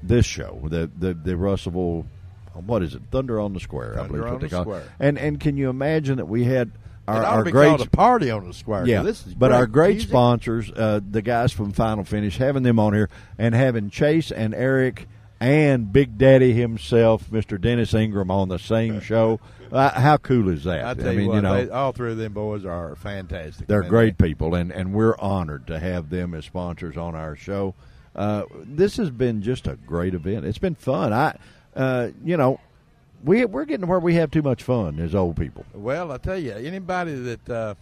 [SPEAKER 2] this show, the Russellville, what is it, Thunder on the Square, I believe.
[SPEAKER 3] Thunder on the Square.
[SPEAKER 2] And can you imagine that we had
[SPEAKER 3] our great a party on the Square.
[SPEAKER 2] Yeah,
[SPEAKER 3] this is
[SPEAKER 2] but our great
[SPEAKER 3] music.
[SPEAKER 2] sponsors, the guys from Final Finish, having them on here and having Chase and Eric and Big Daddy himself, Mr. Dennis Ingram, on the same show. How cool is that?
[SPEAKER 3] I tell you what, all three of them boys are fantastic.
[SPEAKER 2] They're great people, and we're honored to have them as sponsors on our show. This has been just a great event. It's been fun. We're getting where we have too much fun as old people.
[SPEAKER 3] Well, I tell you, anybody that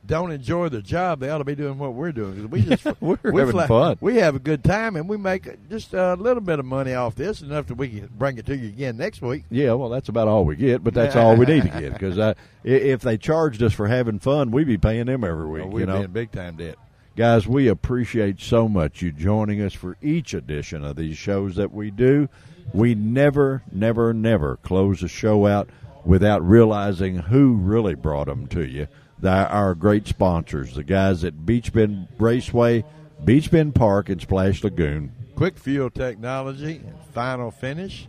[SPEAKER 3] don't enjoy their job, they ought to be doing what we're doing. 'Cause we just
[SPEAKER 2] we're having fun.
[SPEAKER 3] We have a good time, and we make just a little bit of money off this, enough that we can bring it to you again next week.
[SPEAKER 2] Yeah, well, that's about all we get, but that's all we need to get. Because if they charged us for having fun, we'd be paying them every week.
[SPEAKER 3] We'd be in big time debt.
[SPEAKER 2] Guys, we appreciate so much you joining us for each edition of these shows that we do. We never close a show out without realizing who really brought them to you. Our great sponsors, the guys at Beach Bend Raceway, Beach Bend Park, and Splash Lagoon.
[SPEAKER 3] Quick Fuel Technology and Final Finish.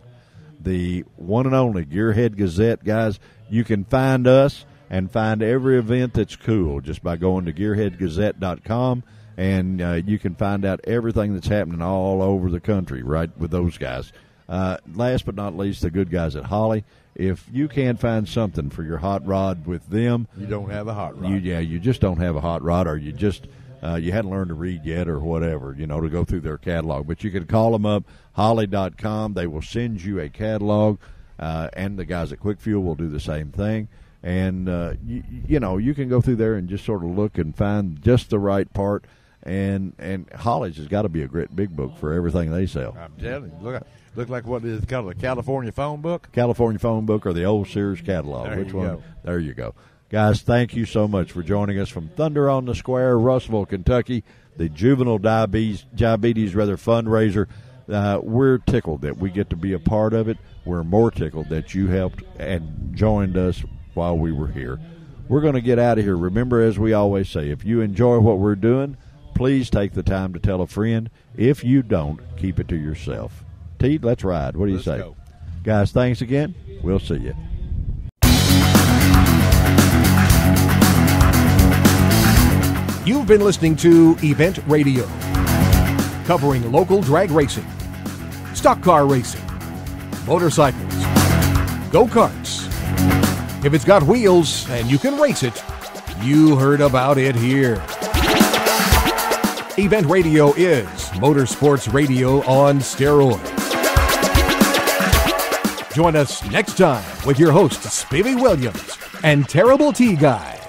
[SPEAKER 2] The one and only Gearhead Gazette. Guys, you can find us and find every event that's cool just by going to GearheadGazette.com, and you can find out everything that's happening all over the country right with those guys. Last but not least, the good guys at Holly. If you can't find something for your hot rod with them,
[SPEAKER 3] you don't have a hot rod.
[SPEAKER 2] You just don't have a hot rod, or you just you hadn't learned to read yet, or whatever, to go through their catalog. But you can call them up, Holly.com. They will send you a catalog, and the guys at Quick Fuel will do the same thing. And you can go through there and just sort of look and find just the right part. And Holly's has got to be a great big book for everything they sell.
[SPEAKER 3] I'm telling you, look like what is called a California phone book.
[SPEAKER 2] California phone book, or the old Sears catalog.
[SPEAKER 3] There
[SPEAKER 2] Which
[SPEAKER 3] you
[SPEAKER 2] one?
[SPEAKER 3] go.
[SPEAKER 2] There you go. Guys, thank you so much for joining us from Thunder on the Square, Russellville, Kentucky, the Juvenile Diabetes fundraiser. We're tickled that we get to be a part of it. We're more tickled that you helped and joined us while we were here. We're going to get out of here. Remember, as we always say, if you enjoy what we're doing, please take the time to tell a friend. If you don't, keep it to yourself. Teed, let's ride. What do you say?
[SPEAKER 3] Go.
[SPEAKER 2] Guys, thanks again. We'll see you.
[SPEAKER 1] You've been listening to Event Radio, covering local drag racing, stock car racing, motorcycles, go-karts. If it's got wheels and you can race it, you heard about it here. Event Radio is motorsports radio on steroids. Join us next time with your hosts, Spivey Williams and Terrible T Guy.